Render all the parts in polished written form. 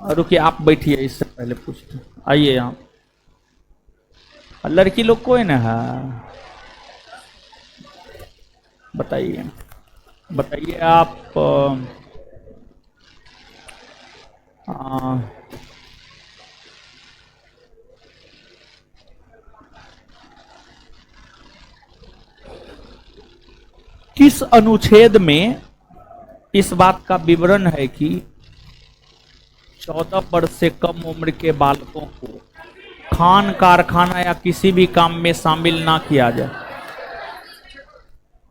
रुकिए आप बैठिए, इससे पहले पूछते आइए यहाँ। लड़की लोग कोई ना है, बताइए बताइए आप किस अनुच्छेद में इस बात का विवरण है कि 14 वर्ष से कम उम्र के बालकों को खान कारखाना या किसी भी काम में शामिल ना किया जाए?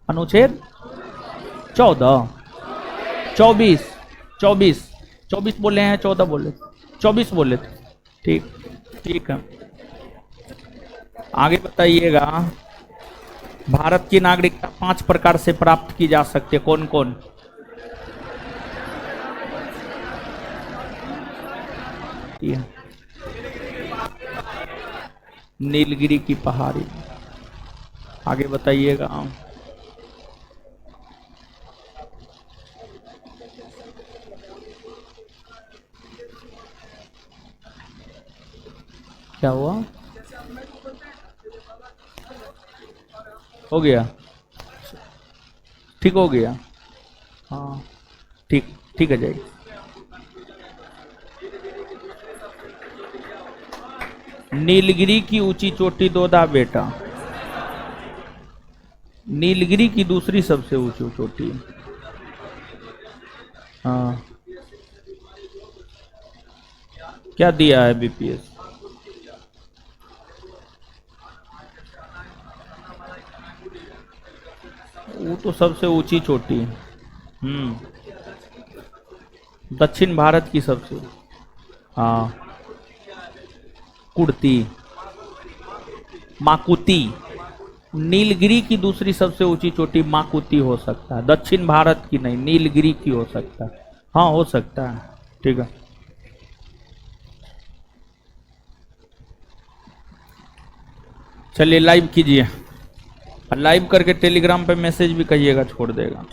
अनुच्छेद 14, 24, 24, 24 बोले हैं, 14 बोले, 24 बोले थे। ठीक ठीक है, आगे बताइएगा। भारत की नागरिकता 5 प्रकार से प्राप्त की जा सकती है, कौन कौन? नीलगिरी की पहाड़ी। आगे बताइएगा। क्या हुआ? हो गया, ठीक हो गया। हाँ ठीक, ठीक है जाइए। नीलगिरी की ऊंची चोटी दोदा बेटा, नीलगिरी की दूसरी सबसे ऊंची चोटी। हाँ क्या दिया है बीपीएस? वो तो सबसे ऊंची चोटी है। दक्षिण भारत की सबसे। हाँ कुर्ती, माकुती। नीलगिरी की दूसरी सबसे ऊंची चोटी माकुती हो सकता है, दक्षिण भारत की नहीं, नीलगिरी की हो सकता है। हाँ हो सकता है, ठीक है। चलिए लाइव कीजिए, लाइव करके टेलीग्राम पे मैसेज भी कहिएगा, छोड़ देगा।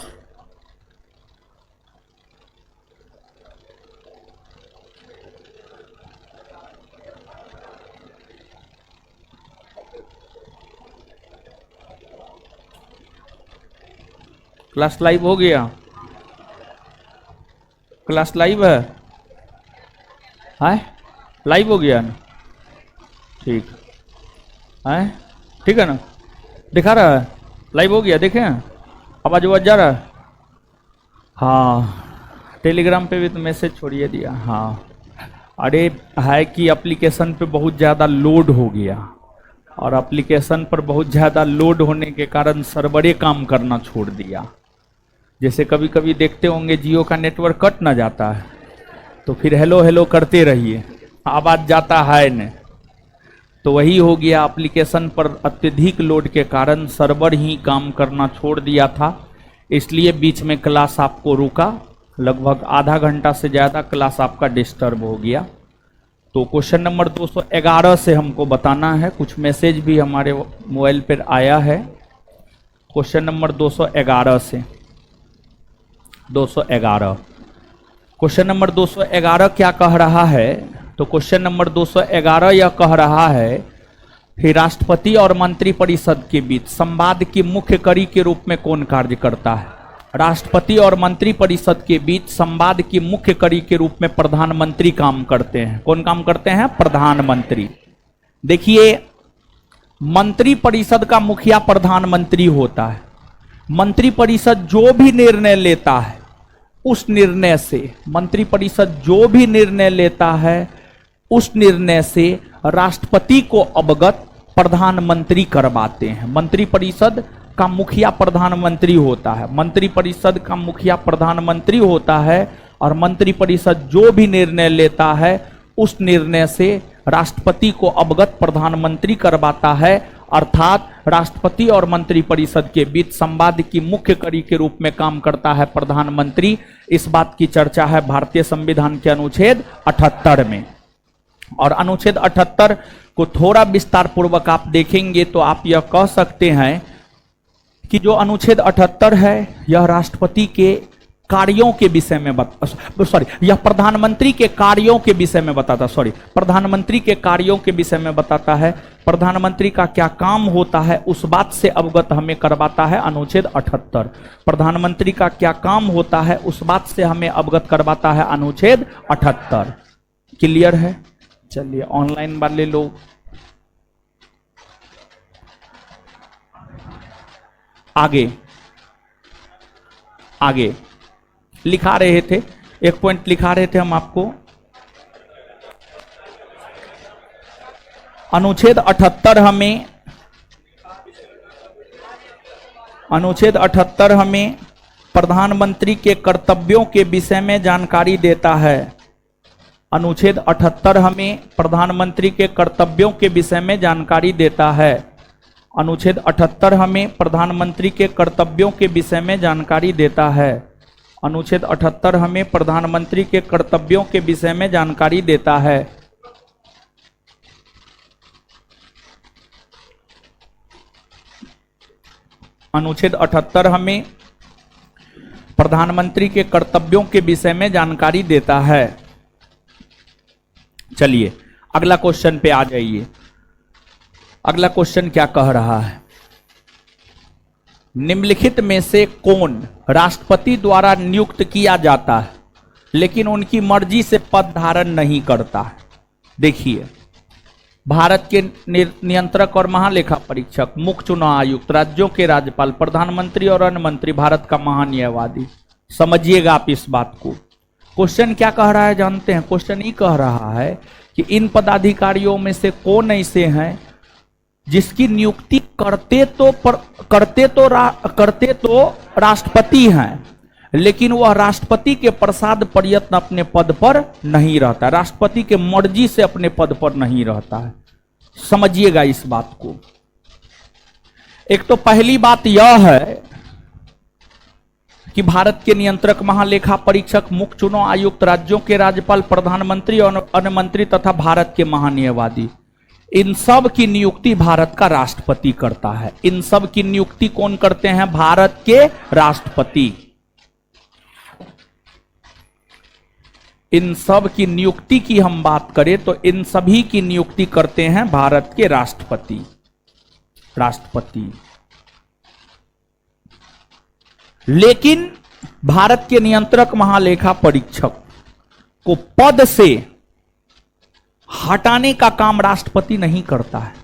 क्लास लाइव हो गया? क्लास लाइव है? हाय लाइव हो गया ना? ठीक है, ठीक है ना? दिखा रहा है लाइव हो गया, देखें आवाज आवाज जा रहा है? हाँ टेलीग्राम पे भी तो मैसेज छोड़िए दिया। हाँ अरे है कि एप्लीकेशन पे बहुत ज़्यादा लोड हो गया, और एप्लीकेशन पर बहुत ज़्यादा लोड होने के कारण सर्वरे काम करना छोड़ दिया। जैसे कभी कभी देखते होंगे जियो का नेटवर्क कट ना जाता है, तो फिर हेलो हेलो करते रहिए, आवाज़ जाता है न, तो वही हो गया। एप्लीकेशन पर अत्यधिक लोड के कारण सर्वर ही काम करना छोड़ दिया था, इसलिए बीच में क्लास आपको रुका, लगभग आधा घंटा से ज़्यादा क्लास आपका डिस्टर्ब हो गया। तो क्वेश्चन नंबर 211 से हमको बताना है, कुछ मैसेज भी हमारे मोबाइल पर आया है। क्वेश्चन नंबर 211 से 211, क्वेश्चन नंबर 211 क्या कह रहा है? तो क्वेश्चन नंबर 211 यह कह रहा है कि राष्ट्रपति और मंत्रिपरिषद के बीच संवाद की मुख्य कड़ी के रूप में कौन कार्य करता है? राष्ट्रपति और मंत्रिपरिषद के बीच संवाद की मुख्य कड़ी के रूप में प्रधानमंत्री काम करते हैं। कौन काम करते हैं? प्रधानमंत्री। देखिए मंत्रिपरिषद का मुखिया प्रधानमंत्री होता है। मंत्रिपरिषद जो भी निर्णय लेता है उस निर्णय से, मंत्रिपरिषद जो भी निर्णय लेता है उस निर्णय से राष्ट्रपति को अवगत प्रधानमंत्री करवाते हैं। मंत्रिपरिषद का मुखिया प्रधानमंत्री होता है, मंत्रिपरिषद का मुखिया प्रधानमंत्री होता है, और मंत्रिपरिषद जो भी निर्णय लेता है उस निर्णय से राष्ट्रपति को अवगत प्रधानमंत्री करवाता है। अर्थात राष्ट्रपति और मंत्रिपरिषद के बीच संवाद की मुख्य कड़ी के रूप में काम करता है प्रधानमंत्री। इस बात की चर्चा है भारतीय संविधान के अनुच्छेद 78 में। और अनुच्छेद 78 को थोड़ा विस्तार पूर्वक आप देखेंगे तो आप यह कह सकते हैं कि जो अनुच्छेद 78 है यह राष्ट्रपति के कार्यों के विषय में यह प्रधानमंत्री के कार्यों के विषय में बताता, प्रधानमंत्री के कार्यों के विषय में बताता है। प्रधानमंत्री का क्या काम होता है उस बात से अवगत हमें करवाता है अनुच्छेद 78। प्रधानमंत्री का क्या काम होता है उस बात से हमें अवगत करवाता है अनुच्छेद 78। क्लियर है? चलिए ऑनलाइन वाले लोग आगे आगे लिखा रहे थे, एक पॉइंट लिखा रहे थे हम आपको। अनुच्छेद 78 हमें प्रधानमंत्री के कर्तव्यों के विषय में जानकारी देता है। अनुच्छेद 78 हमें प्रधानमंत्री के कर्तव्यों के विषय में जानकारी देता है। अनुच्छेद 78 हमें प्रधानमंत्री के कर्तव्यों के विषय में जानकारी देता है। अनुच्छेद 78 हमें प्रधानमंत्री के कर्तव्यों के विषय में जानकारी देता है। अनुच्छेद 78 हमें प्रधानमंत्री के कर्तव्यों के विषय में जानकारी देता है। चलिए अगला क्वेश्चन पे आ जाइए। अगला क्वेश्चन क्या कह रहा है? निम्नलिखित में से कौन राष्ट्रपति द्वारा नियुक्त किया जाता है लेकिन उनकी मर्जी से पद धारण नहीं करता है? देखिए, भारत के नियंत्रक और महालेखा परीक्षक, मुख्य चुनाव आयुक्त, राज्यों के राज्यपाल, प्रधानमंत्री और अन्य मंत्री, भारत का महान्यायवादी। समझिएगा आप इस बात को। क्वेश्चन क्या कह रहा है जानते हैं? क्वेश्चन ये कह रहा है कि इन पदाधिकारियों में से कौन ऐसे हैं जिसकी नियुक्ति करते तो राष्ट्रपति हैं लेकिन वह राष्ट्रपति के प्रसाद प्रयत्न अपने पद पर नहीं रहता, राष्ट्रपति के मर्जी से अपने पद पर नहीं रहता है। समझिएगा इस बात को। एक तो पहली बात यह है कि भारत के नियंत्रक, महालेखा परीक्षक, मुख्य चुनाव आयुक्त, राज्यों के राज्यपाल, प्रधानमंत्री और अन्य मंत्री तथा भारत के महान्यायवादी, इन सब की नियुक्ति भारत का राष्ट्रपति करता है। इन सब की नियुक्ति कौन करते हैं? भारत के राष्ट्रपति। इन सब की नियुक्ति की हम बात करें तो इन सभी की नियुक्ति करते हैं भारत के राष्ट्रपति। लेकिन भारत के नियंत्रक, महालेखा परीक्षक को पद से हटाने का काम राष्ट्रपति नहीं करता है।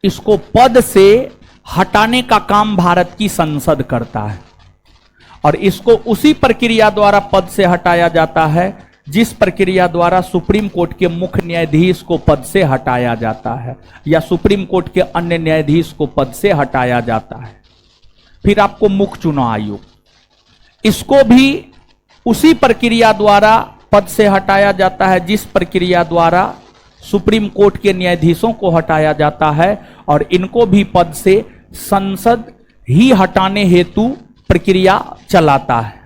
इसको पद से हटाने का काम भारत की संसद करता है और इसको उसी प्रक्रिया द्वारा पद से हटाया जाता है जिस प्रक्रिया द्वारा सुप्रीम कोर्ट के मुख्य न्यायाधीश को पद से हटाया जाता है या सुप्रीम कोर्ट के अन्य न्यायाधीश को पद से हटाया जाता है। फिर आपको मुख्य चुनाव आयोग, इसको भी उसी प्रक्रिया द्वारा पद से हटाया जाता है जिस प्रक्रिया द्वारा सुप्रीम कोर्ट के न्यायाधीशों को हटाया जाता है और इनको भी पद से संसद ही हटाने हेतु प्रक्रिया चलाता है।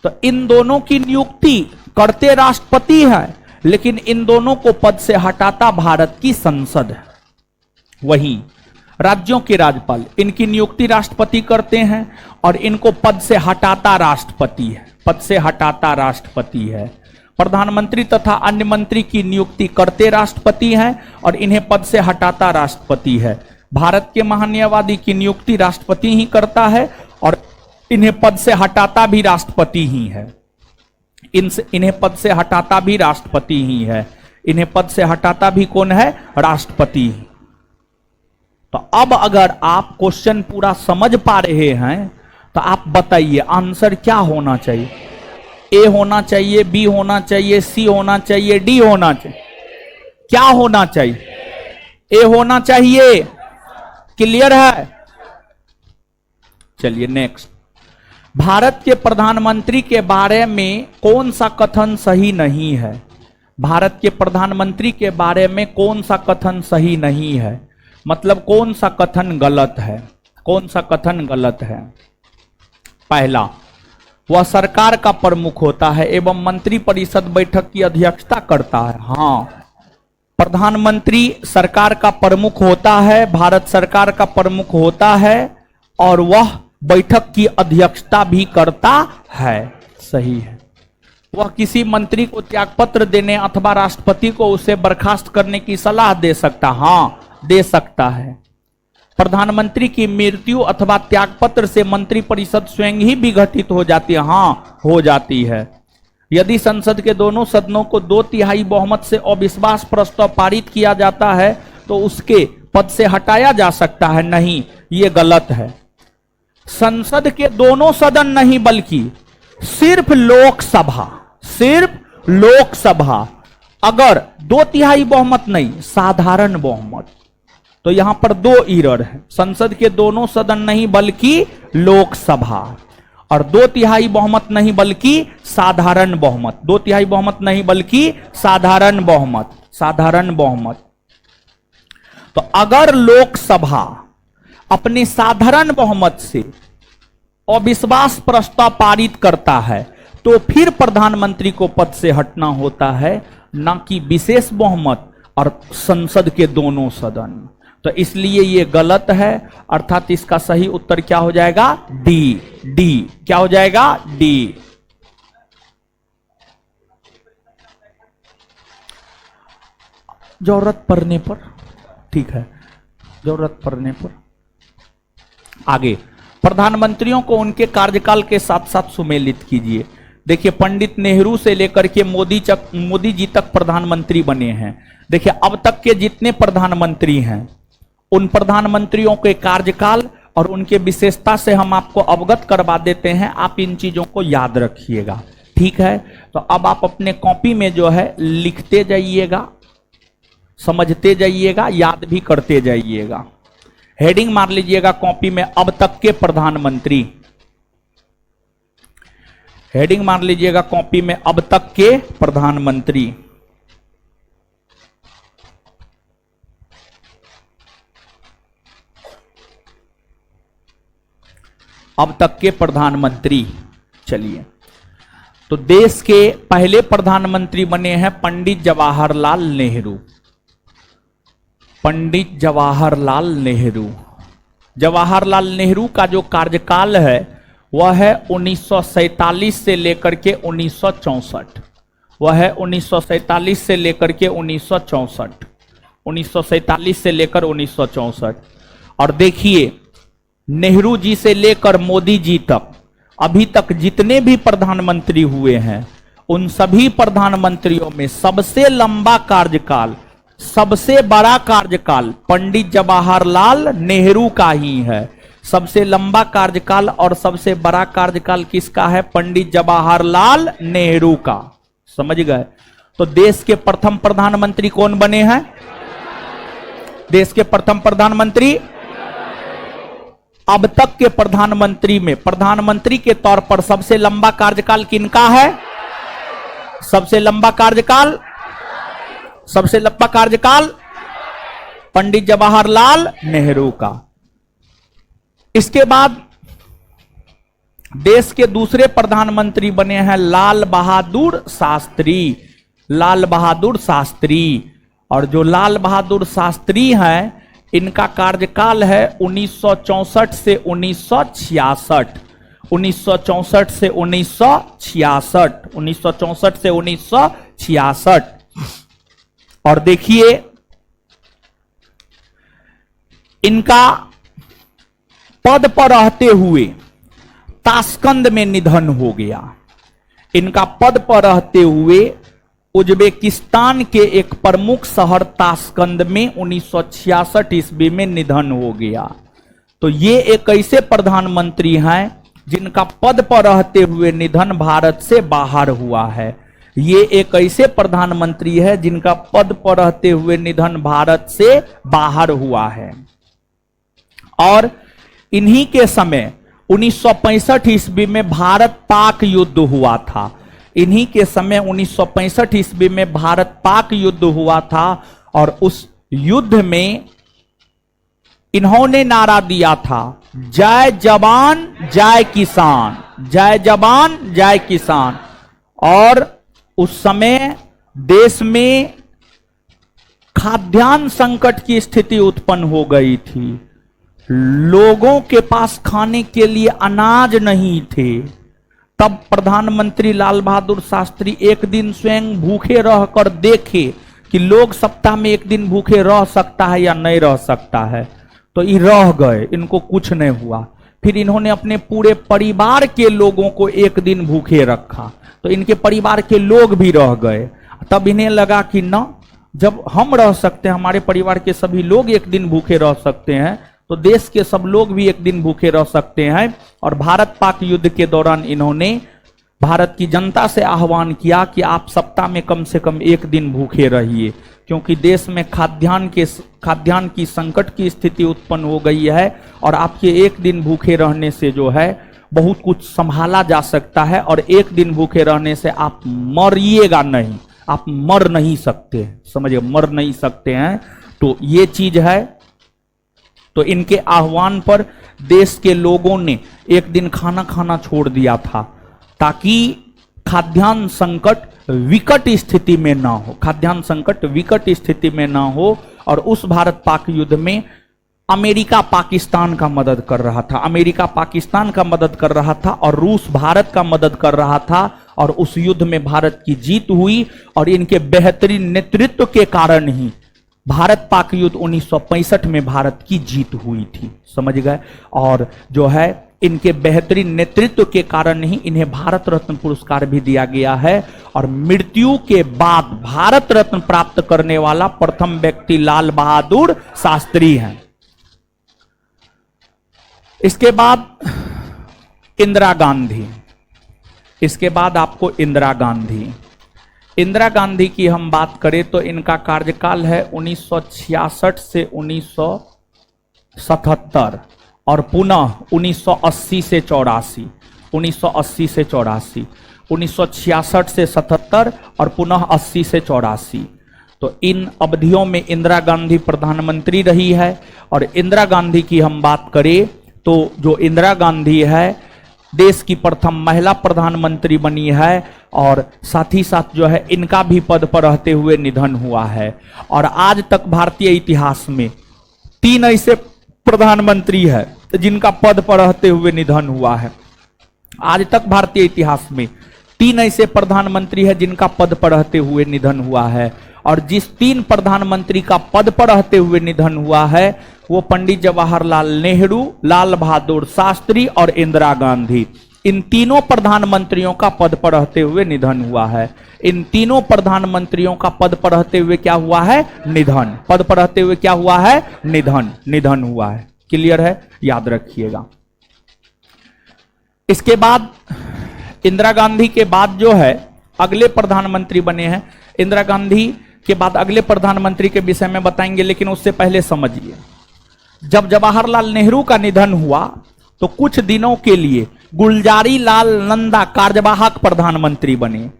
तो इन दोनों की नियुक्ति करते राष्ट्रपति है लेकिन इन दोनों को पद से हटाता भारत की संसद है। वहीं राज्यों के राज्यपाल, इनकी नियुक्ति राष्ट्रपति करते हैं और इनको पद से हटाता राष्ट्रपति है, पद से हटाता राष्ट्रपति है। प्रधानमंत्री तथा अन्य मंत्री की नियुक्ति करते राष्ट्रपति हैं और इन्हें पद से हटाता राष्ट्रपति है। भारत के महान्यायवादी की नियुक्ति राष्ट्रपति ही करता है और इन्हें पद से हटाता भी राष्ट्रपति ही है। इन्हें पद से हटाता भी राष्ट्रपति ही है। इन्हें पद से हटाता भी कौन है? राष्ट्रपति ही। तो अब अगर आप क्वेश्चन पूरा समझ पा रहे हैं तो आप बताइए आंसर क्या होना चाहिए? ए होना चाहिए, बी होना चाहिए, सी होना चाहिए, डी होना चाहिए? क्या होना चाहिए? ए होना चाहिए। क्लियर है? चलिए नेक्स्ट। भारत के प्रधानमंत्री के बारे में कौन सा कथन सही नहीं है? भारत के प्रधानमंत्री के बारे में कौन सा कथन सही नहीं है? मतलब कौन सा कथन गलत है? कौन सा कथन गलत है? पहला, वह सरकार का प्रमुख होता है एवं मंत्रिपरिषद बैठक की अध्यक्षता करता है। हाँ, प्रधानमंत्री सरकार का प्रमुख होता है, भारत सरकार का प्रमुख होता है और वह बैठक की अध्यक्षता भी करता है। सही है। वह किसी मंत्री को त्यागपत्र देने अथवा राष्ट्रपति को उसे बर्खास्त करने की सलाह दे सकता, हाँ दे सकता है। प्रधानमंत्री की मृत्यु अथवा त्यागपत्र से मंत्रिपरिषद स्वयं ही विघटित हो जाती है, हाँ हो जाती है। यदि संसद के दोनों सदनों को 2/3 बहुमत से अविश्वास प्रस्ताव पारित किया जाता है तो उसके पद से हटाया जा सकता है, नहीं ये गलत है। संसद के दोनों सदन नहीं बल्कि सिर्फ लोकसभा, सिर्फ लोकसभा, अगर 2/3 बहुमत नहीं साधारण बहुमत, तो यहां पर 2 एरर है। संसद के दोनों सदन नहीं बल्कि लोकसभा, और 2/3 बहुमत नहीं बल्कि साधारण बहुमत, 2/3 बहुमत नहीं बल्कि साधारण बहुमत, साधारण बहुमत। तो अगर लोकसभा अपने साधारण बहुमत से अविश्वास प्रस्ताव पारित करता है तो फिर प्रधानमंत्री को पद से हटना होता है, ना कि विशेष बहुमत और संसद के दोनों सदन। तो इसलिए ये गलत है, अर्थात इसका सही उत्तर क्या हो जाएगा? डी। डी क्या हो जाएगा? डी। जरूरत पड़ने पर, ठीक है, जरूरत पड़ने पर। आगे, प्रधानमंत्रियों को उनके कार्यकाल के साथ साथ सुमेलित कीजिए। देखिए, पंडित नेहरू से लेकर के मोदी जी तक प्रधानमंत्री बने हैं। देखिए, अब तक के जितने प्रधानमंत्री हैं उन प्रधानमंत्रियों के कार्यकाल और उनके विशेषता से हम आपको अवगत करवा देते हैं, आप इन चीजों को याद रखिएगा, ठीक है। तो अब आप अपने कॉपी में जो है लिखते जाइएगा, समझते जाइएगा, याद भी करते जाइएगा। हेडिंग मार लीजिएगा कॉपी में, अब तक के प्रधानमंत्री। हेडिंग मार लीजिएगा कॉपी में, अब तक के प्रधानमंत्री। अब तक के प्रधानमंत्री। चलिए, तो देश के पहले प्रधानमंत्री बने हैं पंडित जवाहरलाल नेहरू। पंडित जवाहरलाल नेहरू। जवाहरलाल नेहरू का जो कार्यकाल है वह है 1947 से लेकर के 1964। वह है 1947 से लेकर के 1964, 1947 से लेकर 1964। और देखिए, नेहरू जी से लेकर मोदी जी तक अभी तक जितने भी प्रधानमंत्री हुए हैं उन सभी प्रधानमंत्रियों में सबसे लंबा कार्यकाल, सबसे बड़ा कार्यकाल पंडित जवाहरलाल नेहरू का ही है। सबसे लंबा कार्यकाल और सबसे बड़ा कार्यकाल किसका है? पंडित जवाहरलाल नेहरू का। समझ गए? तो देश के प्रथम प्रधानमंत्री कौन बने हैं? देश के प्रथम प्रधानमंत्री, अब तक के प्रधानमंत्री में प्रधानमंत्री के तौर पर सबसे लंबा कार्यकाल किनका है? सबसे लंबा कार्यकाल, सबसे लंबा कार्यकाल पंडित जवाहरलाल नेहरू का। इसके बाद देश के दूसरे प्रधानमंत्री बने हैं लाल बहादुर शास्त्री। लाल बहादुर शास्त्री, और जो लाल बहादुर शास्त्री हैं इनका कार्यकाल है 1964 से 1966, 1964 से 1966, 1964 से 1966। और देखिए, इनका पद पर रहते हुए ताशकंद में निधन हो गया। इनका पद पर रहते हुए उज्बेकिस्तान के एक प्रमुख शहर ताशकंद में 1966 ईस्वी में निधन हो गया। तो ये एक ऐसे प्रधानमंत्री हैं जिनका पद पर रहते हुए निधन भारत से बाहर हुआ है। ये एक ऐसे प्रधानमंत्री है जिनका पद पर रहते हुए निधन भारत से बाहर हुआ है। और इन्हीं के समय 1965 ईस्वी में भारत पाक युद्ध हुआ था। इन्हीं के समय 1965 ईस्वी में भारत पाक युद्ध हुआ था, और उस युद्ध में इन्होंने नारा दिया था, जय जवान जय किसान, जय जवान जय किसान। और उस समय देश में खाद्यान्न संकट की स्थिति उत्पन्न हो गई थी। लोगों के पास खाने के लिए अनाज नहीं थे, तब प्रधानमंत्री लाल बहादुर शास्त्री एक दिन स्वयं भूखे रहकर देखे कि लोग सप्ताह में एक दिन भूखे रह सकता है या नहीं रह सकता है, तो ये रह गए, इनको कुछ नहीं हुआ। फिर इन्होंने अपने पूरे परिवार के लोगों को एक दिन भूखे रखा, तो इनके परिवार के लोग भी रह गए। तब इन्हें लगा कि न, जब हम रह सकते हैं, हमारे परिवार के सभी लोग एक दिन भूखे रह सकते हैं, तो देश के सब लोग भी एक दिन भूखे रह सकते हैं। और भारत पाक युद्ध के दौरान इन्होंने भारत की जनता से आह्वान किया कि आप सप्ताह में कम से कम एक दिन भूखे रहिए, क्योंकि देश में खाद्यान्न की संकट की स्थिति उत्पन्न हो गई है और आपके एक दिन भूखे रहने से जो है बहुत कुछ संभाला जा सकता है, और एक दिन भूखे रहने से आप मरिएगा नहीं, आप मर नहीं सकते, समझिए, मर नहीं सकते हैं। तो ये चीज है। तो इनके आह्वान पर देश के लोगों ने एक दिन खाना खाना छोड़ दिया था, ताकि खाद्यान्न संकट विकट स्थिति में ना हो, खाद्यान्न संकट विकट स्थिति में ना हो। और उस भारत पाक युद्ध में अमेरिका पाकिस्तान का मदद कर रहा था, अमेरिका पाकिस्तान का मदद कर रहा था और रूस भारत का मदद कर रहा था, और उस युद्ध में भारत की जीत हुई। और इनके बेहतरीन नेतृत्व के कारण ही भारत पाक युद्ध 1965 में भारत की जीत हुई थी, समझ गए। और जो है इनके बेहतरीन नेतृत्व के कारण ही इन्हें भारत रत्न पुरस्कार भी दिया गया है। और मृत्यु के बाद भारत रत्न प्राप्त करने वाला प्रथम व्यक्ति लाल बहादुर शास्त्री हैं। इसके बाद इंदिरा गांधी, इसके बाद आपको इंदिरा गांधी, इंदिरा गांधी की हम बात करें तो इनका कार्यकाल है 1966 से 1977 और पुनः 1980 से 84, 1980 से 84, 1966 से 77 और पुनः 80 से 84। तो इन अवधियों में इंदिरा गांधी प्रधानमंत्री रही है। और इंदिरा गांधी की हम बात करें तो जो इंदिरा गांधी है देश की प्रथम महिला प्रधानमंत्री बनी है, और साथ ही साथ जो है इनका भी पद पर रहते हुए निधन हुआ है। और आज तक भारतीय इतिहास में 3 ऐसे प्रधानमंत्री है जिनका पद पर रहते हुए निधन हुआ है। आज तक भारतीय इतिहास में 3 ऐसे प्रधानमंत्री है जिनका पद पर रहते हुए निधन हुआ है। और जिस 3 प्रधानमंत्री का पद पर रहते हुए निधन हुआ है वो पंडित जवाहरलाल नेहरू, लाल बहादुर शास्त्री और इंदिरा गांधी। इन तीनों प्रधानमंत्रियों का पद पर रहते हुए निधन हुआ है। इन तीनों प्रधानमंत्रियों का पद पर रहते हुए क्या हुआ है? निधन। पद पर रहते हुए क्या हुआ है? निधन। निधन हुआ है। क्लियर है? याद रखिएगा। इसके बाद इंदिरा गांधी के बाद जो है अगले प्रधानमंत्री बने हैं। इंदिरा गांधी के बाद अगले प्रधानमंत्री के विषय में बताएंगे, लेकिन उससे पहले समझिए, जब जवाहरलाल नेहरू का निधन हुआ तो कुछ दिनों के लिए गुलजारी लाल नंदा कार्यवाहक प्रधानमंत्री बने।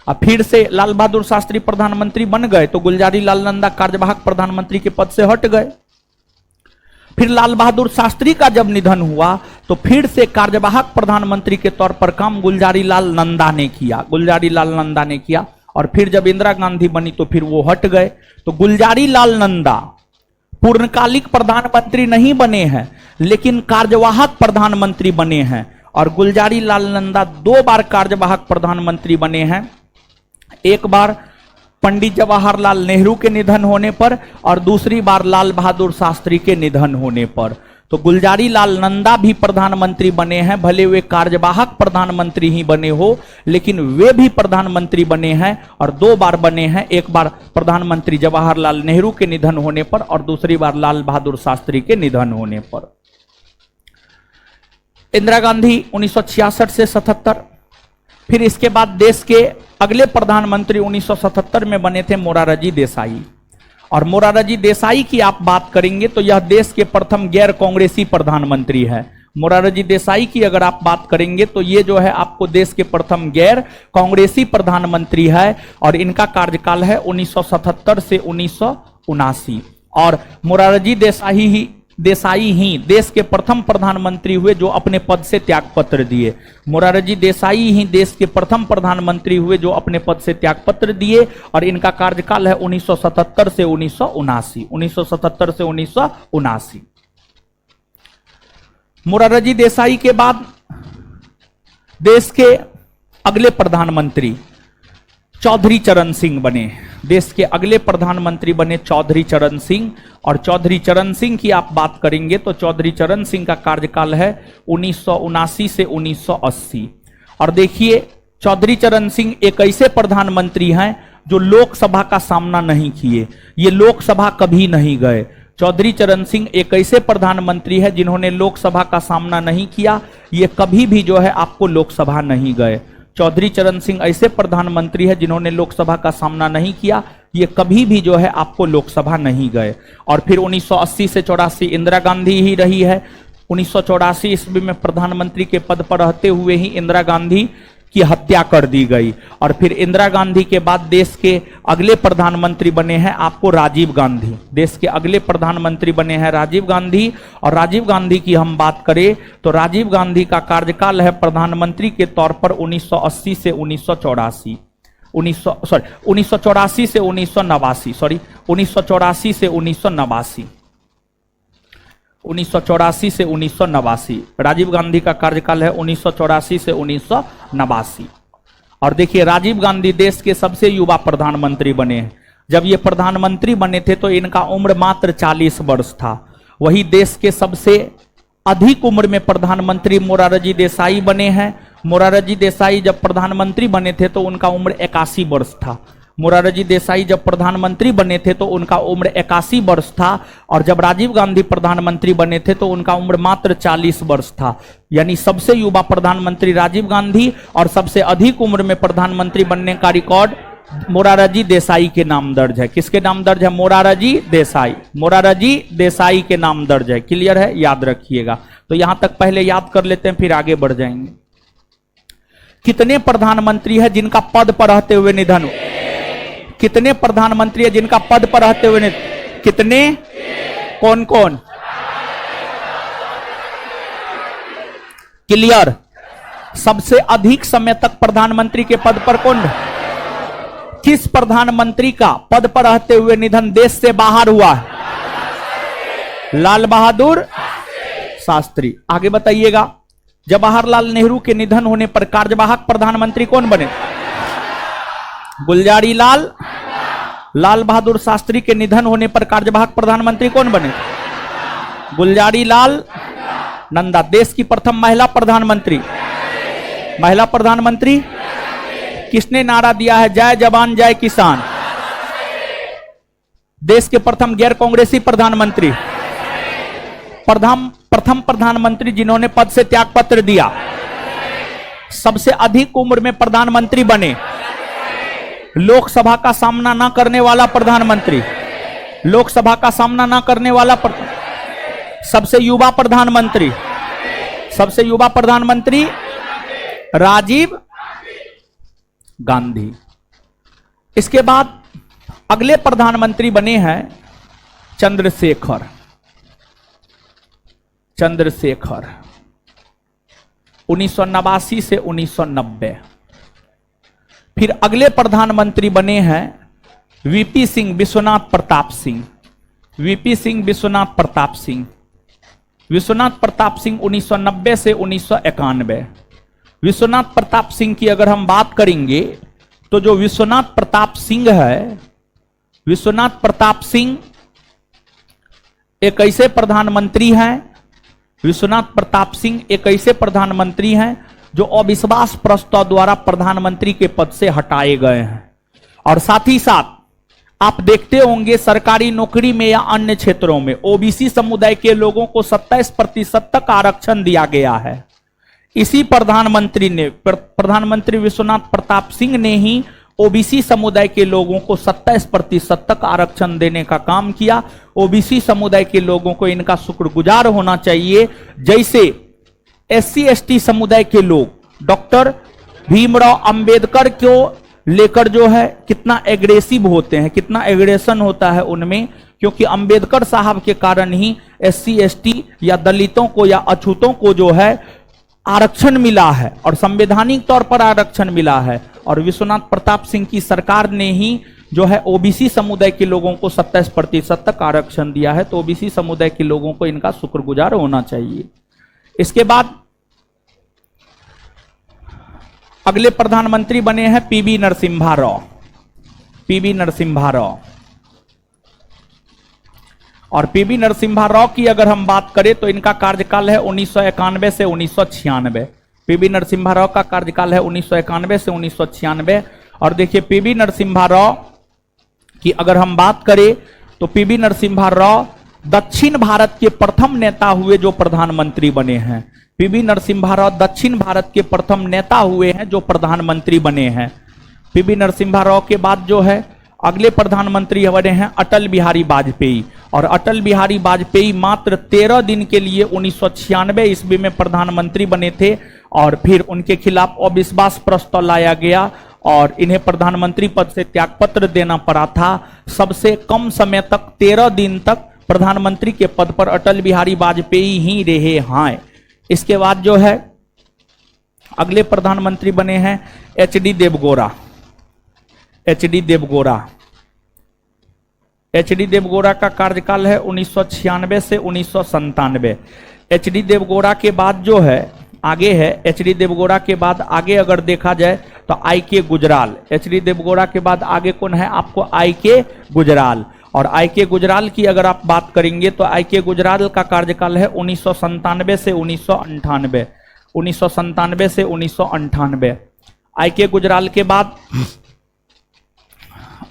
अब फिर से लाल बहादुर शास्त्री प्रधानमंत्री बन गए तो गुलजारी लाल नंदा कार्यवाहक प्रधानमंत्री के पद से हट गए। फिर लाल बहादुर शास्त्री का जब निधन हुआ तो फिर से कार्यवाहक प्रधानमंत्री के तौर पर काम गुलजारी लाल नंदा ने किया, गुलजारी लाल नंदा ने किया। और फिर जब इंदिरा गांधी बनी तो फिर वो हट गए। तो गुलजारी लाल नंदा पूर्णकालिक प्रधानमंत्री नहीं बने हैं, लेकिन कार्यवाहक प्रधानमंत्री बने हैं। और गुलजारी लाल नंदा 2 बार कार्यवाहक प्रधानमंत्री बने हैं। एक बार पंडित जवाहरलाल नेहरू के निधन होने पर और दूसरी बार लाल बहादुर शास्त्री के निधन होने पर। तो गुलजारी लाल नंदा भी प्रधानमंत्री बने हैं, भले वे कार्यवाहक प्रधानमंत्री ही बने हो, लेकिन वे भी प्रधानमंत्री बने हैं और 2 बार बने हैं। एक बार प्रधानमंत्री जवाहरलाल नेहरू के निधन होने पर और दूसरी बार लाल बहादुर शास्त्री के निधन होने पर। इंदिरा गांधी 1966 से 77। फिर इसके बाद देश के अगले प्रधानमंत्री 1977 में बने थे मोरारजी देसाई। और मोरारजी देसाई की आप बात करेंगे तो यह देश के प्रथम गैर कांग्रेसी प्रधानमंत्री है। मोरारजी देसाई की अगर आप बात करेंगे तो ये जो है आपको देश के प्रथम गैर कांग्रेसी प्रधानमंत्री है। और इनका कार्यकाल है 1977 से 1979। और मोरारजी देसाई ही देश के प्रथम प्रधानमंत्री हुए जो अपने पद से त्यागपत्र दिए। मोरारजी देसाई ही देश के प्रथम प्रधानमंत्री हुए जो अपने पद से त्यागपत्र दिए। और इनका कार्यकाल है 1977 से 1979, 1977 से 1979। मोरारजी देसाई के बाद देश के अगले प्रधानमंत्री चौधरी चरण सिंह बने। देश के अगले प्रधानमंत्री बने चौधरी चरण सिंह। और चौधरी चरण सिंह की आप बात करेंगे तो चौधरी चरण सिंह का कार्यकाल है 1979 से 1980। और देखिए, चौधरी चरण सिंह एक ऐसे प्रधानमंत्री हैं जो लोकसभा का सामना नहीं किए, ये लोकसभा कभी नहीं गए। चौधरी चरण सिंह एक ऐसे प्रधानमंत्री है जिन्होंने लोकसभा का सामना नहीं किया, ये कभी भी जो है आपको लोकसभा नहीं गए। चौधरी चरण सिंह ऐसे प्रधानमंत्री है जिन्होंने लोकसभा का सामना नहीं किया, ये कभी भी जो है आपको लोकसभा नहीं गए। और फिर 1980 से 84 इंदिरा गांधी ही रही है। 1984 ईस्वी में प्रधानमंत्री के पद पर रहते हुए ही इंदिरा गांधी की हत्या कर दी गई। और फिर इंदिरा गांधी के बाद देश के अगले प्रधानमंत्री बने हैं आपको राजीव गांधी। देश के अगले प्रधानमंत्री बने हैं राजीव गांधी। और राजीव गांधी की हम बात करें तो राजीव गांधी का कार्यकाल है प्रधानमंत्री के तौर पर 1980 से 1984 1984 से 1989 1984 से 1989 1984 से 1989 राजीव गांधी का कार्यकाल है 1984 से 1989। और देखिए, राजीव गांधी देश के सबसे युवा प्रधानमंत्री बने हैं। जब ये प्रधानमंत्री बने थे तो इनका उम्र मात्र 40 वर्ष था। वही देश के सबसे अधिक उम्र में प्रधानमंत्री मोरारजी देसाई बने हैं। मोरारजी देसाई जब प्रधानमंत्री बने थे तो उनका उम्र 81 वर्ष था। मोरारजी देसाई जब प्रधानमंत्री बने थे तो उनका उम्र 81 वर्ष था। और जब राजीव गांधी प्रधानमंत्री बने थे तो उनका उम्र मात्र 40 वर्ष था। यानी सबसे युवा प्रधानमंत्री राजीव गांधी और सबसे अधिक उम्र में प्रधानमंत्री बनने का रिकॉर्ड मोरारजी देसाई के नाम दर्ज है। किसके नाम दर्ज है? मोरारजी देसाई। मोरारजी देसाई के नाम दर्ज है। क्लियर है? याद रखिएगा। तो यहां तक पहले याद कर लेते हैं, फिर आगे बढ़ जाएंगे। कितने प्रधानमंत्री है जिनका पद पर रहते हुए निधन हो? कितने प्रधानमंत्री है जिनका पद पर रहते हुए निधन? कितने? कौन कौन? क्लियर? सबसे अधिक समय तक प्रधानमंत्री के पद पर कौन? किस प्रधानमंत्री का पद पर रहते हुए निधन देश से बाहर हुआ है? लाल बहादुर शास्त्री। आगे बताइएगा। जवाहरलाल नेहरू के निधन होने पर कार्यवाहक प्रधानमंत्री कौन बने? गुलजारी लाल। लाल बहादुर शास्त्री के निधन होने पर कार्यवाहक प्रधानमंत्री कौन बने? गुलजारी लाल नंदा। देश की प्रथम महिला प्रधानमंत्री? महिला प्रधानमंत्री किसने नारा दिया है? जय जवान जय किसान। देश के प्रथम गैर कांग्रेसी प्रधानमंत्री? प्रथम प्रधानमंत्री जिन्होंने पद से त्याग पत्र दिया। सबसे अधिक उम्र में प्रधानमंत्री बने। लोकसभा का सामना ना करने वाला प्रधानमंत्री। लोकसभा का सामना ना करने वाला सबसे युवा प्रधानमंत्री। सबसे युवा प्रधानमंत्री राजीव गांधी। इसके बाद अगले प्रधानमंत्री बने हैं चंद्रशेखर। चंद्रशेखर 1989 से 1990। फिर अगले प्रधानमंत्री बने हैं वीपी सिंह विश्वनाथ प्रताप सिंह। वीपी सिंह विश्वनाथ प्रताप सिंह। विश्वनाथ प्रताप सिंह 1990 से 1991। विश्वनाथ प्रताप सिंह की अगर हम बात करेंगे तो जो विश्वनाथ प्रताप सिंह है, विश्वनाथ प्रताप सिंह एक ऐसे प्रधानमंत्री हैं, विश्वनाथ प्रताप सिंह एक ऐसे प्रधानमंत्री हैं जो अविश्वास प्रस्ताव द्वारा प्रधानमंत्री के पद से हटाए गए हैं। और साथ ही साथ आप देखते होंगे सरकारी नौकरी में या अन्य क्षेत्रों में ओबीसी समुदाय के लोगों को 27% तक आरक्षण दिया गया है। इसी प्रधानमंत्री विश्वनाथ प्रताप सिंह ने ही ओबीसी समुदाय के लोगों को 27% तक आरक्षण देने का काम किया। ओबीसी समुदाय के लोगों को इनका शुक्रगुजार होना चाहिए। जैसे SC/ST समुदाय के लोग डॉक्टर भीमराव अंबेडकर को लेकर जो है कितना एग्रेसिव होते हैं, कितना एग्रेशन होता है उनमें, क्योंकि अंबेडकर साहब के कारण ही SC/ST या दलितों को या अछूतों को जो है आरक्षण मिला है और संवैधानिक तौर पर आरक्षण मिला है। और विश्वनाथ प्रताप सिंह की सरकार ने ही जो है ओबीसी समुदाय के लोगों को 27% तक आरक्षण दिया है। तो ओबीसी समुदाय के लोगों को इनका शुक्रगुजार होना चाहिए। इसके बाद अगले प्रधानमंत्री बने हैं पीवी नरसिम्हा राव। पीवी नरसिम्हा राव, और पीवी नरसिम्हा राव की अगर हम बात करें तो इनका कार्यकाल है 1991 से 1996। पीवी नरसिम्हा राव का कार्यकाल है 1991 से 1996। और देखिए पीवी नरसिम्हा राव की अगर हम बात करें तो पीवी नरसिम्हा राव दक्षिण भारत के प्रथम नेता हुए जो प्रधानमंत्री बने हैं। पीवी नरसिम्हा राव दक्षिण भारत के प्रथम नेता हुए हैं जो प्रधानमंत्री बने हैं। पीवी नरसिम्हा राव के बाद जो है अगले प्रधानमंत्री बने हैं अटल बिहारी वाजपेयी। और अटल बिहारी वाजपेयी मात्र 13 दिन के लिए 1996 ईस्वी में प्रधानमंत्री बने थे, और फिर उनके खिलाफ अविश्वास प्रस्ताव लाया गया और इन्हें प्रधानमंत्री पद से त्यागपत्र देना पड़ा था। सबसे कम समय तक 13 दिन तक प्रधानमंत्री के पद पर अटल बिहारी वाजपेयी ही रहे हैं। इसके बाद जो है अगले प्रधानमंत्री बने हैं H D. Deve Gowda. H D. Deve Gowda, H D. Deve Gowda का कार्यकाल है 1996 से 1997। एच.डी. देवगौड़ा के बाद जो है आगे है, एच.डी. देवगौड़ा के बाद आगे अगर देखा जाए तो आई.के. गुजराल। एच.डी. देवगौड़ा के बाद आगे कौन है आपको आई.के. गुजराल। और आई.के. गुजराल की अगर आप बात करेंगे तो आई.के. गुजराल का कार्यकाल है 1997 से 1998। 1997 से 1998। आई.के. गुजराल के बाद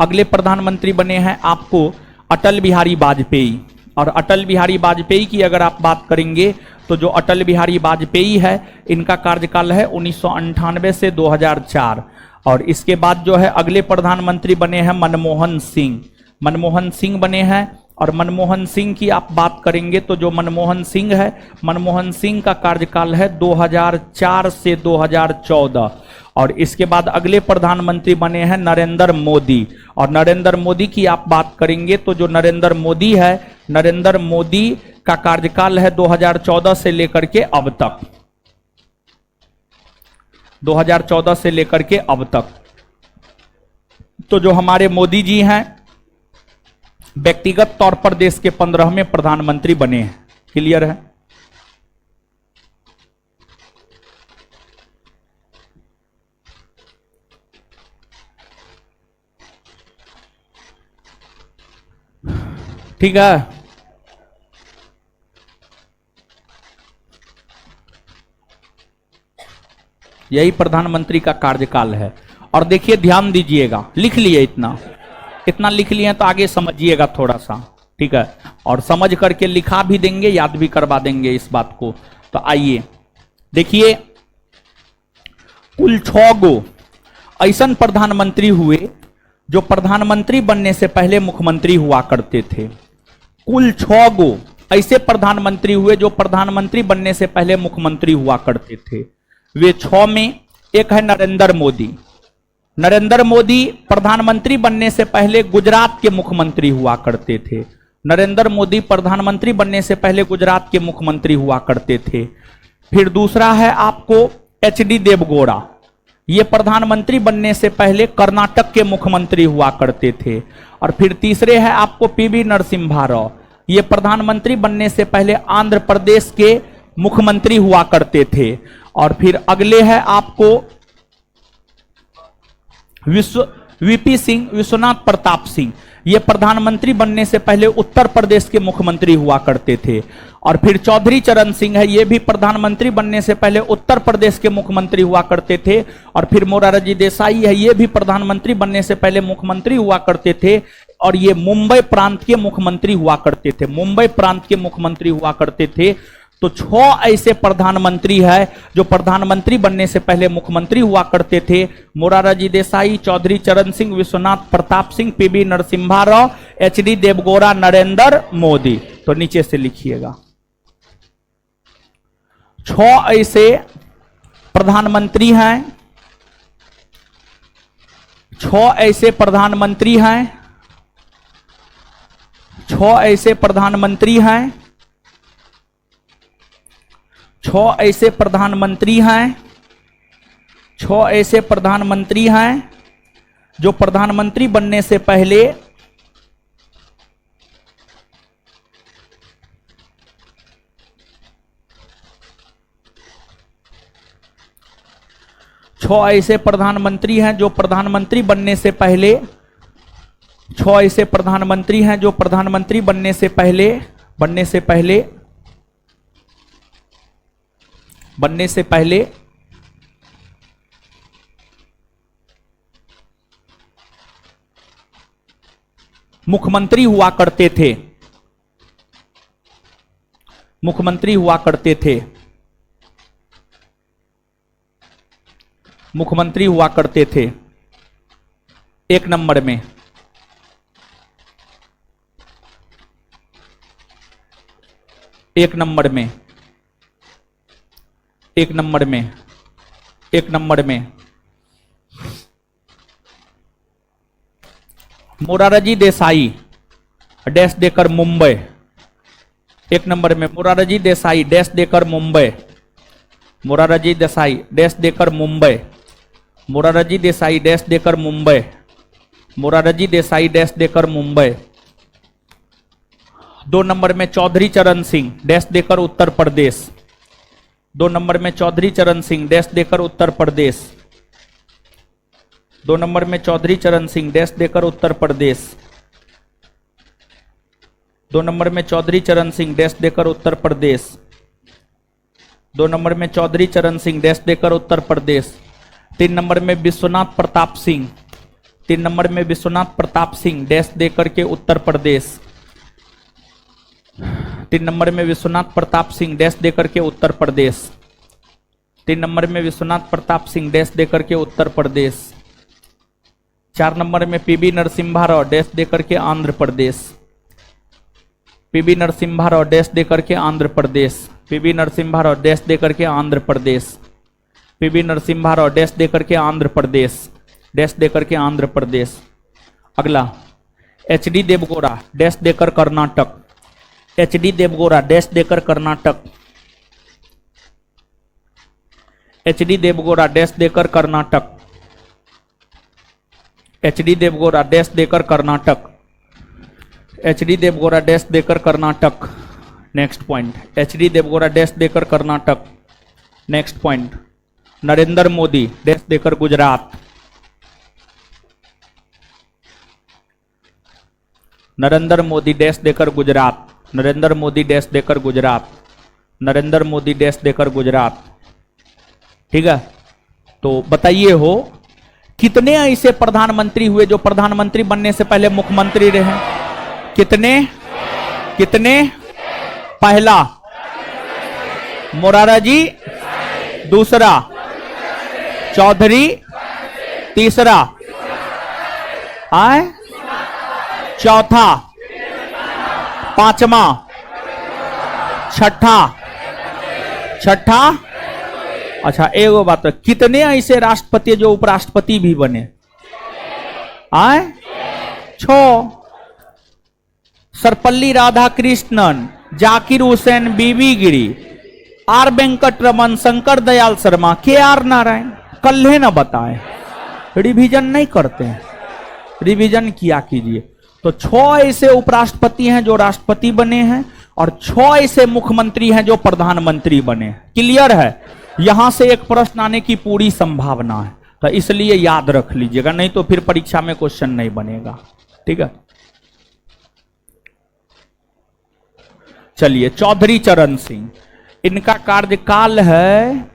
अगले प्रधानमंत्री बने हैं आपको अटल बिहारी वाजपेयी। और अटल बिहारी वाजपेयी की अगर आप बात करेंगे तो जो अटल बिहारी वाजपेयी है इनका कार्यकाल है 1998 से 2004। और इसके बाद जो है अगले प्रधानमंत्री बने हैं मनमोहन सिंह। मनमोहन सिंह बने हैं, और मनमोहन सिंह की आप बात करेंगे तो जो मनमोहन सिंह है, मनमोहन सिंह का कार्यकाल है 2004 से 2014। और इसके बाद अगले प्रधानमंत्री बने हैं नरेंद्र मोदी। और नरेंद्र मोदी की आप बात करेंगे तो जो नरेंद्र मोदी है, नरेंद्र मोदी का कार्यकाल है 2014 से लेकर के अब तक। 2014 से लेकर के अब तक। तो जो हमारे मोदी जी हैं व्यक्तिगत तौर पर देश के 15वें प्रधानमंत्री बने हैं। क्लियर है? ठीक है। यही प्रधानमंत्री का कार्यकाल है। और देखिए ध्यान दीजिएगा, लिख लिए इतना लिख लिए तो आगे समझिएगा थोड़ा सा, ठीक है? और समझ करके लिखा भी देंगे, याद भी करवा देंगे इस बात को। तो आइए देखिए, कुल 6 गो ऐसन प्रधानमंत्री हुए जो प्रधानमंत्री बनने से पहले मुख्यमंत्री हुआ करते थे। कुल 6 गो ऐसे प्रधानमंत्री हुए जो प्रधानमंत्री बनने से पहले मुख्यमंत्री हुआ करते थे। वे 6 में एक है नरेंद्र मोदी। नरेंद्र मोदी प्रधानमंत्री बनने से पहले गुजरात के मुख्यमंत्री हुआ करते थे। नरेंद्र मोदी प्रधानमंत्री बनने से पहले गुजरात के मुख्यमंत्री हुआ करते थे। फिर दूसरा है आपको एच.डी. देवगौड़ा। ये प्रधानमंत्री बनने से पहले कर्नाटक के मुख्यमंत्री हुआ करते थे। और फिर तीसरे है आपको पीवी नरसिम्हा राव। ये प्रधानमंत्री बनने से पहले आंध्र प्रदेश के मुख्यमंत्री हुआ करते थे। और फिर अगले है आपको वीपी सिंह, विश्वनाथ प्रताप सिंह। ये प्रधानमंत्री बनने से पहले उत्तर प्रदेश के मुख्यमंत्री हुआ करते थे। और फिर चौधरी चरण सिंह है, ये भी प्रधानमंत्री बनने से पहले उत्तर प्रदेश के मुख्यमंत्री हुआ करते थे। और फिर मोरारजी देसाई है, ये भी प्रधानमंत्री बनने से पहले मुख्यमंत्री हुआ करते थे। और ये मुंबई प्रांत के मुख्यमंत्री हुआ करते थे। मुंबई प्रांत के मुख्यमंत्री हुआ करते थे। तो 6 ऐसे प्रधानमंत्री है जो प्रधानमंत्री बनने से पहले मुख्यमंत्री हुआ करते थे। मोरारजी देसाई, चौधरी चरण सिंह, विश्वनाथ प्रताप सिंह, पीवी नरसिम्हा राव, एच.डी. देवगौड़ा, नरेंद्र मोदी। तो नीचे से लिखिएगा, 6 ऐसे प्रधानमंत्री हैं, 6 ऐसे प्रधानमंत्री हैं, 6 ऐसे प्रधानमंत्री हैं, 6 ऐसे प्रधानमंत्री हैं, 6 ऐसे प्रधानमंत्री हैं जो प्रधानमंत्री बनने से पहले 6 ऐसे प्रधानमंत्री हैं जो प्रधानमंत्री बनने से पहले 6 ऐसे प्रधानमंत्री हैं जो प्रधानमंत्री बनने से पहले मुख्यमंत्री हुआ करते थे। मुख्यमंत्री हुआ करते थे। मुख्यमंत्री हुआ करते थे। 1 नंबर में एक नंबर में एक नंबर में एक नंबर में मोरारजी देसाई डैश देकर मुंबई। 1 नंबर में मोरारजी देसाई डैश देकर मुंबई। मोरारजी देसाई डैश देकर मुंबई। मोरारजी देसाई डैश देकर मुंबई। मोरारजी देसाई डैश देकर मुंबई। 2 नंबर में चौधरी चरण सिंह डैश देकर उत्तर प्रदेश। 2 नंबर में चौधरी चरण सिंह डैश देकर उत्तर प्रदेश। 2 नंबर में चौधरी चरण सिंह डैश देकर उत्तर प्रदेश। 2 नंबर में चौधरी चरण सिंह डैश देकर उत्तर प्रदेश। 2 नंबर में चौधरी चरण सिंह डैश देकर उत्तर प्रदेश। 3 नंबर में विश्वनाथ प्रताप सिंह। 3 नंबर में विश्वनाथ प्रताप सिंह डैश देकर के उत्तर प्रदेश। 3 नंबर में विश्वनाथ प्रताप सिंह डैश देकर के उत्तर प्रदेश। 3 नंबर में विश्वनाथ प्रताप सिंह डैश देकर के उत्तर प्रदेश। 4 नंबर में पीवी नरसिम्हा राव डैश देकर के आंध्र प्रदेश। पीवी नरसिम्हा राव डैश देकर के आंध्र प्रदेश। पीवी नरसिम्हा राव डैश देकर के आंध्र प्रदेश। पीवी नरसिम्हा राव डैश देकर के आंध्र प्रदेश। डैश देकर के आंध्र प्रदेश। अगला एचडी देवगौड़ा डैश देकर कर्नाटक। एचडी देवगौड़ा डैश देकर कर्नाटक। एचडी देवगौड़ा डैश देकर कर्नाटक। एचडी देवगौड़ा डैश देकर कर्नाटक। एचडी देवगौड़ा डैश देकर Karnataka. Next point HD Deve Gowda dash देकर Karnataka. Next point Narendra Modi dash देकर गुजरात। नरेंद्र मोदी डैश देकर गुजरात। नरेंद्र मोदी डैश देकर गुजरात। नरेंद्र मोदी डैश देकर गुजरात। ठीक है, तो बताइए हो कितने ऐसे प्रधानमंत्री हुए जो प्रधानमंत्री बनने से पहले मुख्यमंत्री रहे? कितने कितने? पहला मोरारजी, दूसरा चौधरी, तीसरा चौथा, पांचवा, छठा। अच्छा एगो बात, कितने ऐसे राष्ट्रपति जो उपराष्ट्रपति भी बने? 6। सर्वपल्ली राधाकृष्णन, जाकिर हुसैन, बीबी गिरी, आर वेंकट रमन, शंकर दयाल शर्मा, के आर नारायण। कल्हे न बताए, रिवीजन नहीं करते हैं, रिवीजन किया कीजिए। तो 6 ऐसे उपराष्ट्रपति हैं जो राष्ट्रपति बने हैं और 6 ऐसे मुख्यमंत्री हैं जो प्रधानमंत्री बने। क्लियर है? यहां से एक प्रश्न आने की पूरी संभावना है, तो इसलिए याद रख लीजिएगा, नहीं तो फिर परीक्षा में क्वेश्चन नहीं बनेगा। ठीक है, चलिए चौधरी चरण सिंह, इनका कार्यकाल है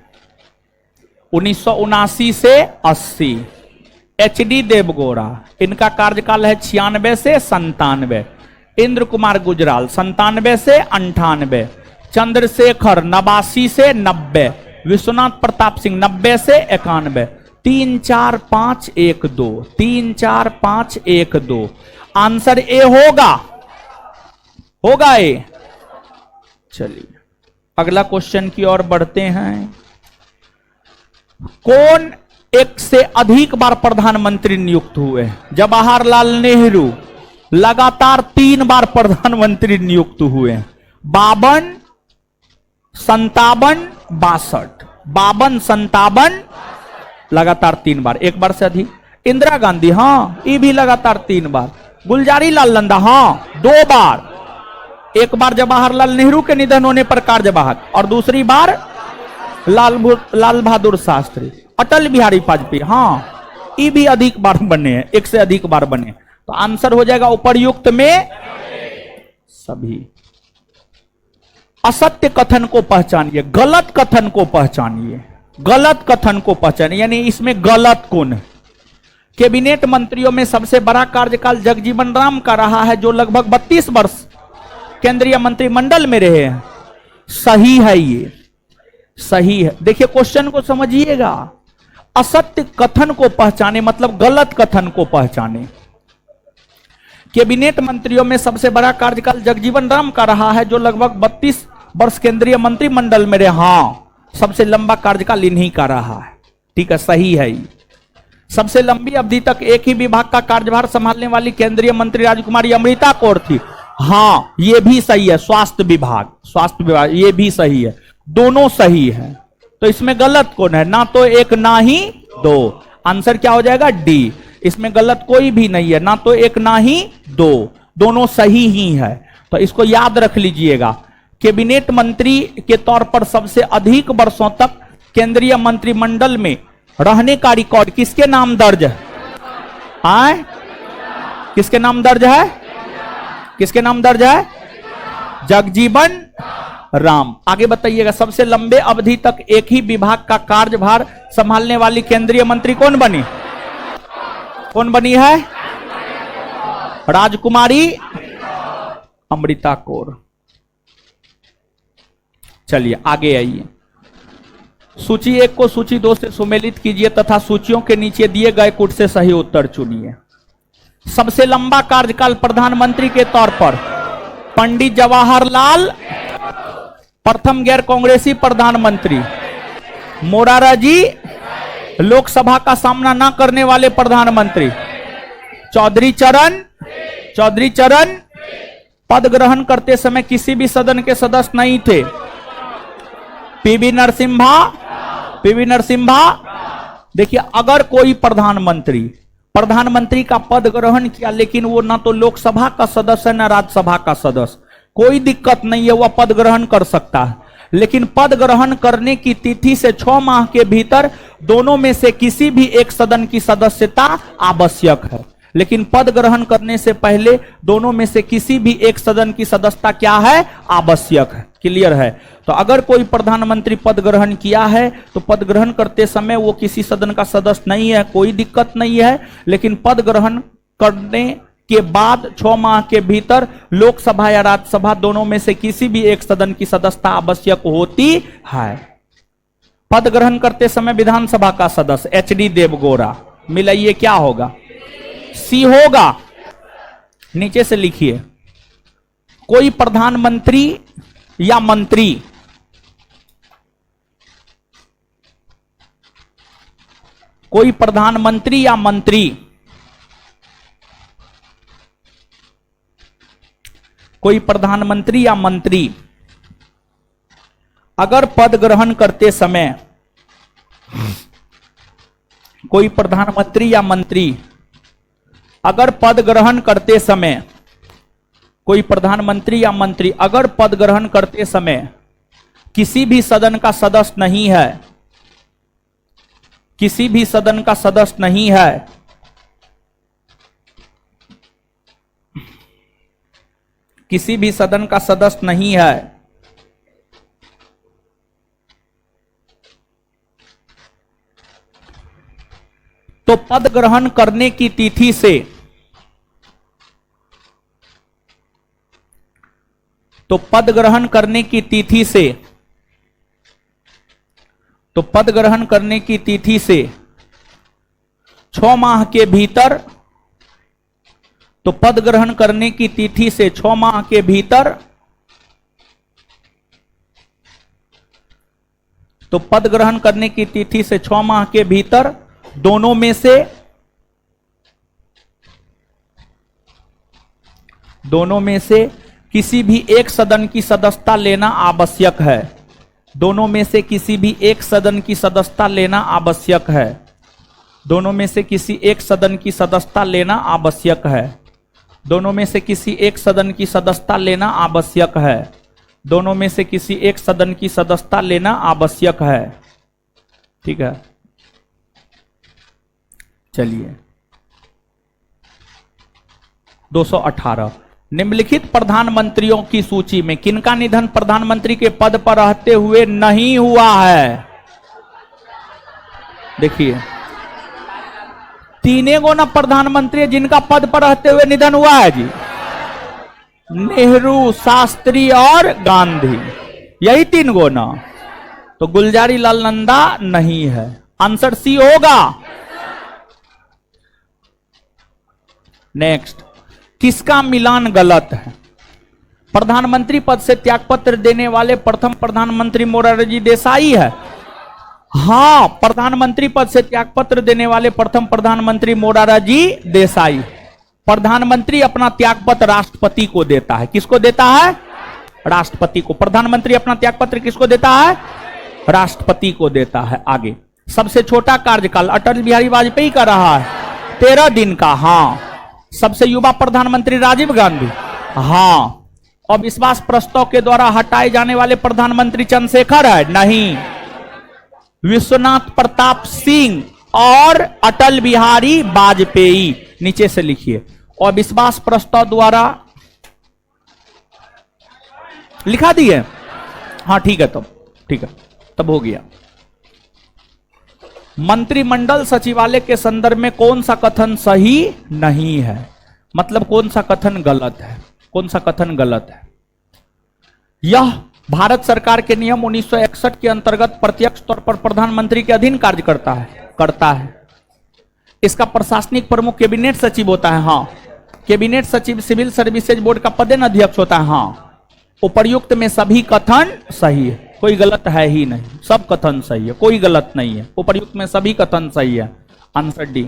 1979 से 80। एचडी देवगौड़ा, इनका कार्यकाल है 96 से 97। इंद्र कुमार गुजराल 97 से 98। चंद्रशेखर 89 से 90। विश्वनाथ प्रताप सिंह 90 से 91। 3 4 5 1 2। 3 4 5 1 2। आंसर ए होगा, होगा ए। चलिए अगला क्वेश्चन की ओर बढ़ते हैं। कौन एक से अधिक बार प्रधानमंत्री नियुक्त हुए? जवाहरलाल नेहरू लगातार 3 बार प्रधानमंत्री नियुक्त हुए। 52, 57, 62। 52, 57 लगातार 3 बार, एक बार से अधिक। इंदिरा गांधी, हाँ ये भी लगातार 3 बार। गुलजारी लाल नंदा, हाँ 2 बार। एक बार जवाहरलाल नेहरू के निधन होने पर कार्यवाहक और दूसरी बार लाल बहादुर शास्त्री। अटल बिहारी वाजपेयी, हाँ ये भी अधिक बार बने हैं, एक से अधिक बार बने, तो आंसर हो जाएगा उपर्युक्त में सभी। असत्य कथन को पहचानिए, गलत कथन को पहचानिए, गलत कथन को पहचानिए, यानी इसमें गलत कौन है। कैबिनेट मंत्रियों में सबसे बड़ा कार्यकाल जगजीवन राम का रहा है, जो लगभग 32 वर्ष केंद्रीय मंत्रिमंडल में रहे हैं। सही है, ये सही है। देखिए क्वेश्चन को समझिएगा, असत्य कथन को पहचाने मतलब गलत कथन को पहचाने। कैबिनेट मंत्रियों में सबसे बड़ा कार्यकाल जगजीवन राम का रहा है, जो लगभग 32 वर्ष केंद्रीय मंत्रिमंडल में रहे। हाँ, सबसे लंबा कार्यकाल इन्हीं का रहा है, ठीक है, सही है। सबसे लंबी अवधि तक एक ही विभाग का कार्यभार संभालने वाली केंद्रीय मंत्री राजकुमारी अमृता कौर थी। हाँ, ये भी सही है, स्वास्थ्य विभाग ये भी सही है, दोनों सही है। तो इसमें गलत कौन है, ना तो एक ना ही दो, आंसर क्या हो जाएगा डी। इसमें गलत कोई भी नहीं है, ना तो एक ना ही दो, दोनों सही ही है। तो इसको याद रख लीजिएगा। कैबिनेट मंत्री के तौर पर सबसे अधिक वर्षों तक केंद्रीय मंत्रिमंडल में रहने का रिकॉर्ड किसके नाम दर्ज है? आए? किसके नाम दर्ज है? किसके नाम दर्ज है? जगजीवन राम। आगे बताइएगा, सबसे लंबे अवधि तक एक ही विभाग का कार्यभार संभालने वाली केंद्रीय मंत्री कौन बनी? कौन बनी है? राजकुमारी अमृता कौर। चलिए आगे आइए। सूची 1 को सूची 2 से सुमेलित कीजिए तथा सूचियों के नीचे दिए गए कुट से सही उत्तर चुनिए। सबसे लंबा कार्यकाल प्रधानमंत्री के तौर पर पंडित जवाहरलाल, प्रथम गैर कांग्रेसी प्रधानमंत्री। मोरारजी, लोकसभा का सामना न करने वाले प्रधानमंत्री। चौधरी चरण पद ग्रहण करते समय किसी भी सदन के सदस्य नहीं थे। पीवी नरसिम्हा। देखिए, अगर कोई प्रधानमंत्री का पद ग्रहण किया, लेकिन वो ना तो लोकसभा का सदस्य है ना राज्यसभा का सदस्य, कोई दिक्कत नहीं है, वह पद ग्रहण कर सकता है। लेकिन पद ग्रहण करने की तिथि से 6 माह के भीतर दोनों में से किसी भी एक सदन की सदस्यता आवश्यक है। लेकिन पद ग्रहण करने से पहले दोनों में से किसी भी एक सदन की सदस्यता क्या है? आवश्यक है। क्लियर है? तो अगर कोई प्रधानमंत्री पद ग्रहण किया है तो पद ग्रहण करते समय वो किसी सदन का सदस्य नहीं है, कोई दिक्कत नहीं है। लेकिन पद ग्रहण करने के बाद 6 माह के भीतर लोकसभा या राज्यसभा दोनों में से किसी भी एक सदन की सदस्यता आवश्यक होती है। पद ग्रहण करते समय विधानसभा का सदस्य एचडी देवगौड़ा। मिलाइए, क्या होगा? सी होगा। नीचे से लिखिए, कोई प्रधानमंत्री या मंत्री कोई प्रधानमंत्री या मंत्री कोई प्रधानमंत्री या मंत्री अगर पद ग्रहण करते समय कोई प्रधानमंत्री या मंत्री अगर पद ग्रहण करते समय कोई प्रधानमंत्री या मंत्री अगर पद ग्रहण करते समय किसी भी सदन का सदस्य नहीं है, किसी भी सदन का सदस्य नहीं है, किसी भी सदन का सदस्य नहीं है, तो पद ग्रहण करने की तिथि से पद ग्रहण करने की तिथि से 6 माह के भीतर पद ग्रहण करने की तिथि से 6 माह के भीतर पद ग्रहण करने की तिथि से 6 माह के भीतर दोनों में से किसी भी एक सदन की सदस्यता लेना आवश्यक है। दोनों में से किसी भी एक सदन की सदस्यता लेना आवश्यक है। दोनों में से किसी एक सदन की सदस्यता लेना आवश्यक है। दोनों में से किसी एक सदन की सदस्यता लेना आवश्यक है। दोनों में से किसी एक सदन की सदस्यता लेना आवश्यक है। ठीक है, चलिए 218, निम्नलिखित प्रधानमंत्रियों की सूची में किनका निधन प्रधानमंत्री के पद पर रहते हुए नहीं हुआ है? देखिए तीने गो ना प्रधानमंत्री जिनका पद पर रहते हुए निधन हुआ है जी, नेहरू, शास्त्री और गांधी, यही 3 गो ना। तो गुलजारी लाल नंदा नहीं है, आंसर सी होगा। नेक्स्ट, किसका मिलान गलत है? प्रधानमंत्री पद से त्यागपत्र देने वाले प्रथम प्रधानमंत्री मोरारजी देसाई है। हां, प्रधानमंत्री पद से त्यागपत्र देने वाले प्रथम प्रधानमंत्री मोरारजी देसाई। प्रधानमंत्री अपना त्यागपत्र राष्ट्रपति को देता है। किसको देता है? राष्ट्रपति को। प्रधानमंत्री अपना त्यागपत्र किसको देता है? राष्ट्रपति को देता है। आगे, सबसे छोटा कार्यकाल अटल बिहारी वाजपेयी का रहा है 13 दिन का। हां। सबसे युवा प्रधानमंत्री राजीव गांधी। हां। अविश्वास प्रस्ताव के द्वारा हटाए जाने वाले प्रधानमंत्री चंद्रशेखर है? नहीं, विश्वनाथ प्रताप सिंह और अटल बिहारी वाजपेयी। नीचे से लिखिए, अविश्वास प्रस्ताव द्वारा लिखा दिए। हाँ ठीक है, ठीक है, तब हो गया। मंत्रिमंडल सचिवालय के संदर्भ में कौन सा कथन सही नहीं है? मतलब कौन सा कथन गलत है? कौन सा कथन गलत है? यह भारत सरकार के नियम 1961 के अंतर्गत प्रत्यक्ष तौर पर प्रधानमंत्री के अधीन कार्य करता है। इसका प्रशासनिक प्रमुख कैबिनेट सचिव होता है। हाँ, कैबिनेट सचिव सिविल सर्विसेज बोर्ड का पदेन अध्यक्ष होता है। हाँ, उपर्युक्त में सभी कथन सही है, कोई गलत है ही नहीं, सब कथन सही है, कोई गलत नहीं है। उपर्युक्त में सभी कथन सही है। Answer D.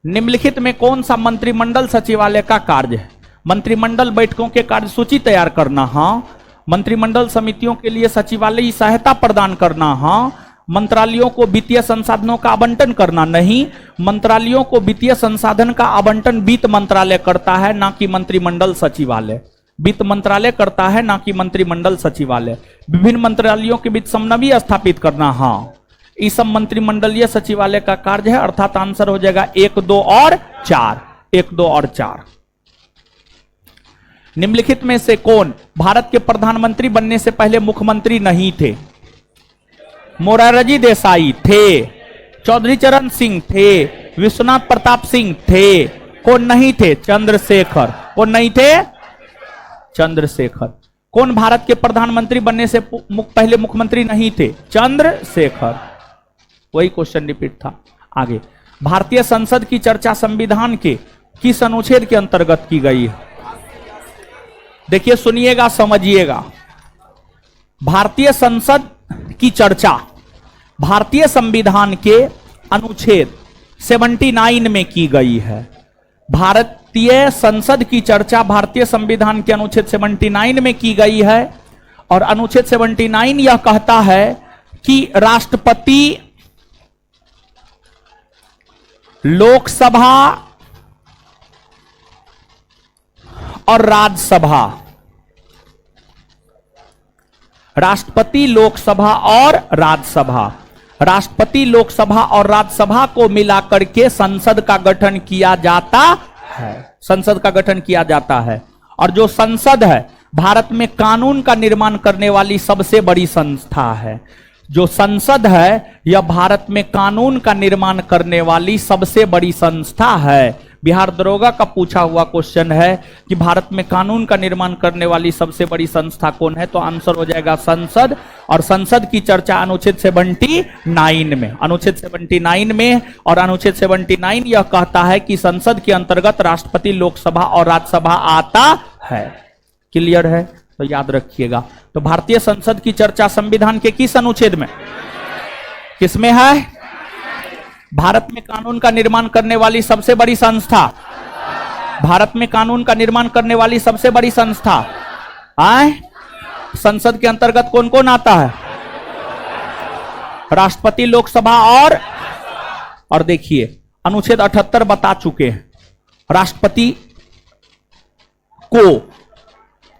निम्नलिखित में कौन सा मंत्रिमंडल सचिवालय का कार्य है? मंत्रिमंडल बैठकों के कार्यसूची तैयार करना। हाँ। मंत्रिमंडल समितियों के लिए सचिवालयी सहायता प्रदान करना। हाँ। मंत्रालयों को वित्तीय संसाधनों का आवंटन करना। नहीं, मंत्रालयों को वित्तीय संसाधन का आवंटन वित्त मंत्रालय करता है, ना कि मंत्रिमंडल सचिवालय। वित्त मंत्रालय करता है, ना कि मंत्रिमंडल सचिवालय। विभिन्न मंत्रालयों के बीच समन्वय स्थापित करना। हाँ, इस सब मंत्रिमंडलीय सचिवालय का कार्य है। अर्थात आंसर हो जाएगा 1, 2 और 4। 1, 2 और 4। निम्नलिखित में से कौन भारत के प्रधानमंत्री बनने से पहले मुख्यमंत्री नहीं थे? मोरारजी देसाई थे, चौधरी चरण सिंह थे, विश्वनाथ प्रताप सिंह थे। कौन नहीं थे? चंद्रशेखर। कौन नहीं थे? चंद्रशेखर। कौन भारत के प्रधानमंत्री बनने से पहले मुख्यमंत्री नहीं थे? चंद्रशेखर। वही क्वेश्चन रिपीट था। आगे, भारतीय संसद की चर्चा संविधान के किस अनुच्छेद के अंतर्गत की गई है? देखिए, सुनिएगा, समझिएगा। भारतीय संसद की चर्चा भारतीय संविधान के अनुच्छेद 79 में की गई है। भारतीय संसद की चर्चा भारतीय संविधान के अनुच्छेद 79 में की गई है। और अनुच्छेद 79 यह कहता है कि राष्ट्रपति, लोकसभा और राज्यसभा, राष्ट्रपति, लोकसभा और राज्यसभा, राष्ट्रपति, लोकसभा और राज्यसभा को मिलाकर के संसद का गठन किया जाता है। संसद का गठन किया जाता है। और जो संसद है भारत में कानून का निर्माण करने वाली सबसे बड़ी संस्था है। जो संसद है यह भारत में कानून का निर्माण करने वाली सबसे बड़ी संस्था है। बिहार दरोगा का पूछा हुआ क्वेश्चन है कि भारत में कानून का निर्माण करने वाली सबसे बड़ी संस्था कौन है? तो आंसर हो जाएगा संसद। और संसद की चर्चा अनुच्छेद 79 में, अनुच्छेद 79 में। और अनुच्छेद 79 यह कहता है कि संसद के अंतर्गत राष्ट्रपति, लोकसभा और राज्यसभा आता है। क्लियर है? तो याद रखिएगा। तो भारतीय संसद की चर्चा संविधान के किस अनुच्छेद में, किसमें है? भारत में कानून का निर्माण करने वाली सबसे बड़ी संस्था, भारत में कानून का निर्माण करने वाली सबसे बड़ी संस्था आए। संसद के अंतर्गत कौन कौन आता है? राष्ट्रपति, लोकसभा और देखिए अनुच्छेद 78 बता चुके हैं। राष्ट्रपति को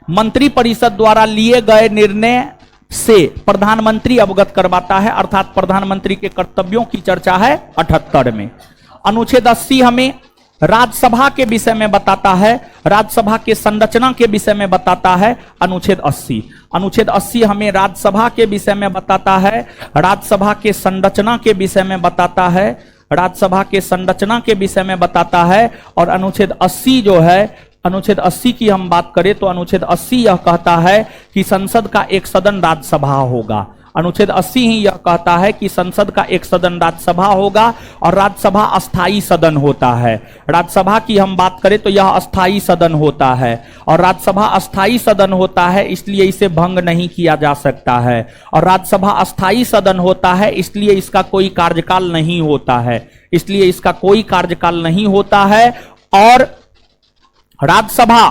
मंत्रिपरिषद द्वारा लिए गए निर्णय से प्रधानमंत्री अवगत करवाता है। अर्थात प्रधानमंत्री के कर्तव्यों की चर्चा है 78 में। अनुच्छेद 80 हमें राज्यसभा के विषय में बताता है, राज्यसभा के संरचना के विषय में बताता है। अनुच्छेद 80, अनुच्छेद 80 हमें राज्यसभा के विषय में बताता है, राज्यसभा के संरचना के विषय में बताता है, राज्यसभा के संरचना के विषय में बताता है। और अनुच्छेद 80 जो है, अनुच्छेद 80 की हम बात करें तो अनुच्छेद 80 यह कहता है कि संसद का एक सदन राज्यसभा होगा। अनुच्छेद 80 ही यह कहता है कि संसद का एक सदन राज्यसभा होगा और राज्यसभा अस्थाई सदन होता है। राज्यसभा की हम बात करें तो यह अस्थाई सदन होता है और राज्यसभा अस्थाई सदन होता है, इसलिए इसे भंग नहीं किया जा सकता है। और राज्यसभा अस्थाई सदन होता है इसलिए इसका कोई कार्यकाल नहीं होता है, इसलिए इसका कोई कार्यकाल नहीं होता है। और राज्यसभा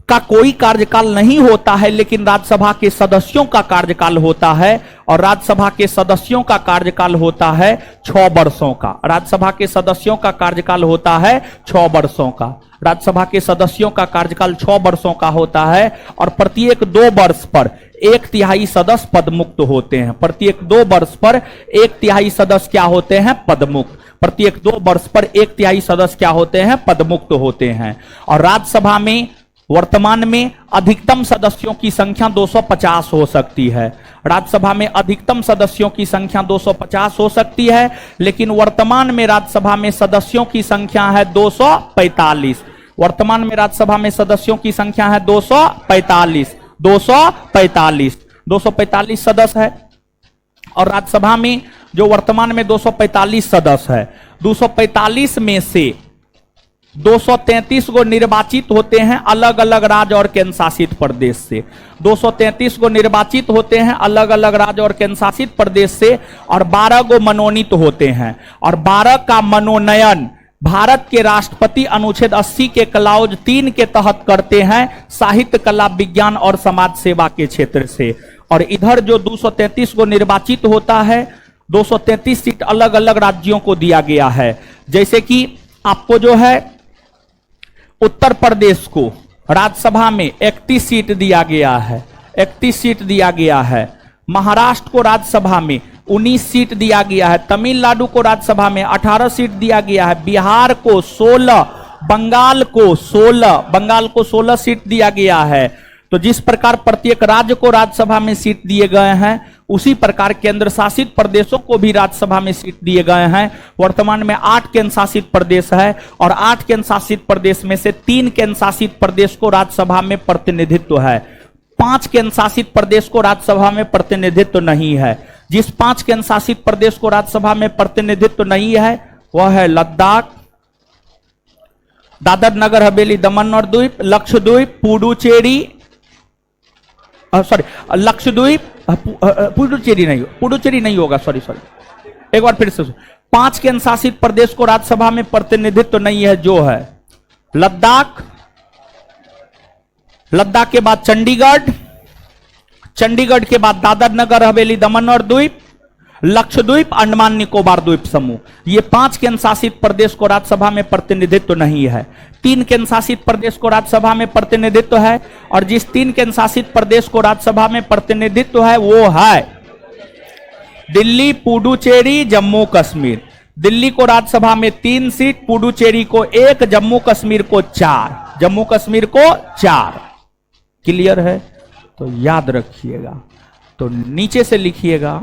का कोई कार्यकाल नहीं होता है, लेकिन राज्यसभा के सदस्यों का कार्यकाल होता है और राज्यसभा के सदस्यों का कार्यकाल होता है 6 वर्षों का। राज्यसभा के सदस्यों का कार्यकाल होता है 6 वर्षों का। राज्यसभा के सदस्यों का कार्यकाल 6 वर्षों का होता है और प्रत्येक 2 वर्ष पर 1/3 सदस्य पदमुक्त होते हैं। प्रत्येक 2 वर्ष पर 1/3 सदस्य क्या होते हैं? पदमुक्त। प्रत्येक 2 वर्ष पर 1/3 सदस्य क्या होते हैं? पदमुक्त होते हैं। और राज्यसभा में वर्तमान में अधिकतम सदस्यों की संख्या 250 हो सकती है। राज्यसभा में अधिकतम सदस्यों की संख्या 250 हो सकती है, लेकिन वर्तमान में राज्यसभा में सदस्यों की संख्या है 245। वर्तमान में राज्यसभा में सदस्यों की संख्या है 245 245 सदस्य है। और राज्यसभा में जो वर्तमान में 245 सदस्य है, 245 में से 233 को निर्वाचित होते हैं अलग अलग राज्य और केंद्र शासित प्रदेश से। 233 को निर्वाचित होते हैं अलग अलग राज्य और केंद्र शासित प्रदेश से और 12 को मनोनीत होते हैं। और 12 का मनोनयन भारत के राष्ट्रपति अनुच्छेद 80 के क्लाउज 3 के तहत करते हैं, साहित्य, कला, विज्ञान और समाज सेवा के क्षेत्र से। और इधर जो 233 को निर्वाचित होता है, 233 सीट अलग अलग राज्यों को दिया गया है। जैसे कि आपको जो है उत्तर प्रदेश को राज्यसभा में 31 सीट दिया गया है, 31 सीट दिया गया है। महाराष्ट्र को राज्यसभा में 19 सीट दिया गया है। तमिलनाडु को राज्यसभा में 18 सीट दिया गया है। बिहार को 16, बंगाल को 16 सीट दिया गया है। तो जिस प्रकार प्रत्येक राज्य को राज्यसभा में सीट दिए गए हैं, उसी प्रकार केंद्र शासित प्रदेशों को भी राज्यसभा में सीट दिए गए हैं। वर्तमान में 8 केंद्र शासित प्रदेश है और 8 केंद्र शासित प्रदेश में से 3 केंद्र शासित प्रदेश को राज्यसभा में प्रतिनिधित्व है। 5 केंद्र शासित प्रदेश को राज्यसभा में प्रतिनिधित्व नहीं है। जिस 5 केंद्र शासित प्रदेश को राज्यसभा में प्रतिनिधित्व नहीं है वह है लद्दाख, दादर नगर हवेली, दमन और द्वीप, लक्षद्वीप, पुडुचेरी, लक्षद्वीप, पुडुचेरी नहीं होगा, सॉरी एक बार फिर से। 5 केंद्र शासित प्रदेश को राज्यसभा में प्रतिनिधित्व नहीं है, जो है लद्दाख, लद्दाख के बाद चंडीगढ़, चंडीगढ़ के बाद दादर नगर हवेली, दमन और द्वीप, लक्षद्वीप, अंडमान निकोबार द्वीप समूह। ये 5 केंद्र शासित प्रदेश को राज्यसभा में प्रतिनिधित्व नहीं है। 3 केंद्र शासित प्रदेश को राज्यसभा में प्रतिनिधित्व है और जिस 3 केंद्र शासित प्रदेश को राज्यसभा में प्रतिनिधित्व है वो है दिल्ली, पुडुचेरी, जम्मू कश्मीर। दिल्ली को राज्यसभा में 3 सीट, पुडुचेरी को 1, जम्मू कश्मीर को 4, जम्मू कश्मीर को 4। क्लियर है? तो याद रखिएगा। तो नीचे से लिखिएगा,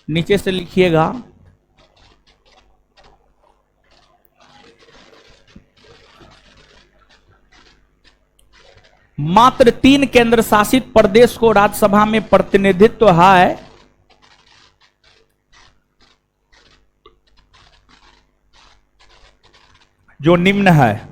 नीचे से लिखिएगा मात्र 3 केंद्र शासित प्रदेश को राज्यसभा में प्रतिनिधित्व है, जो निम्न है।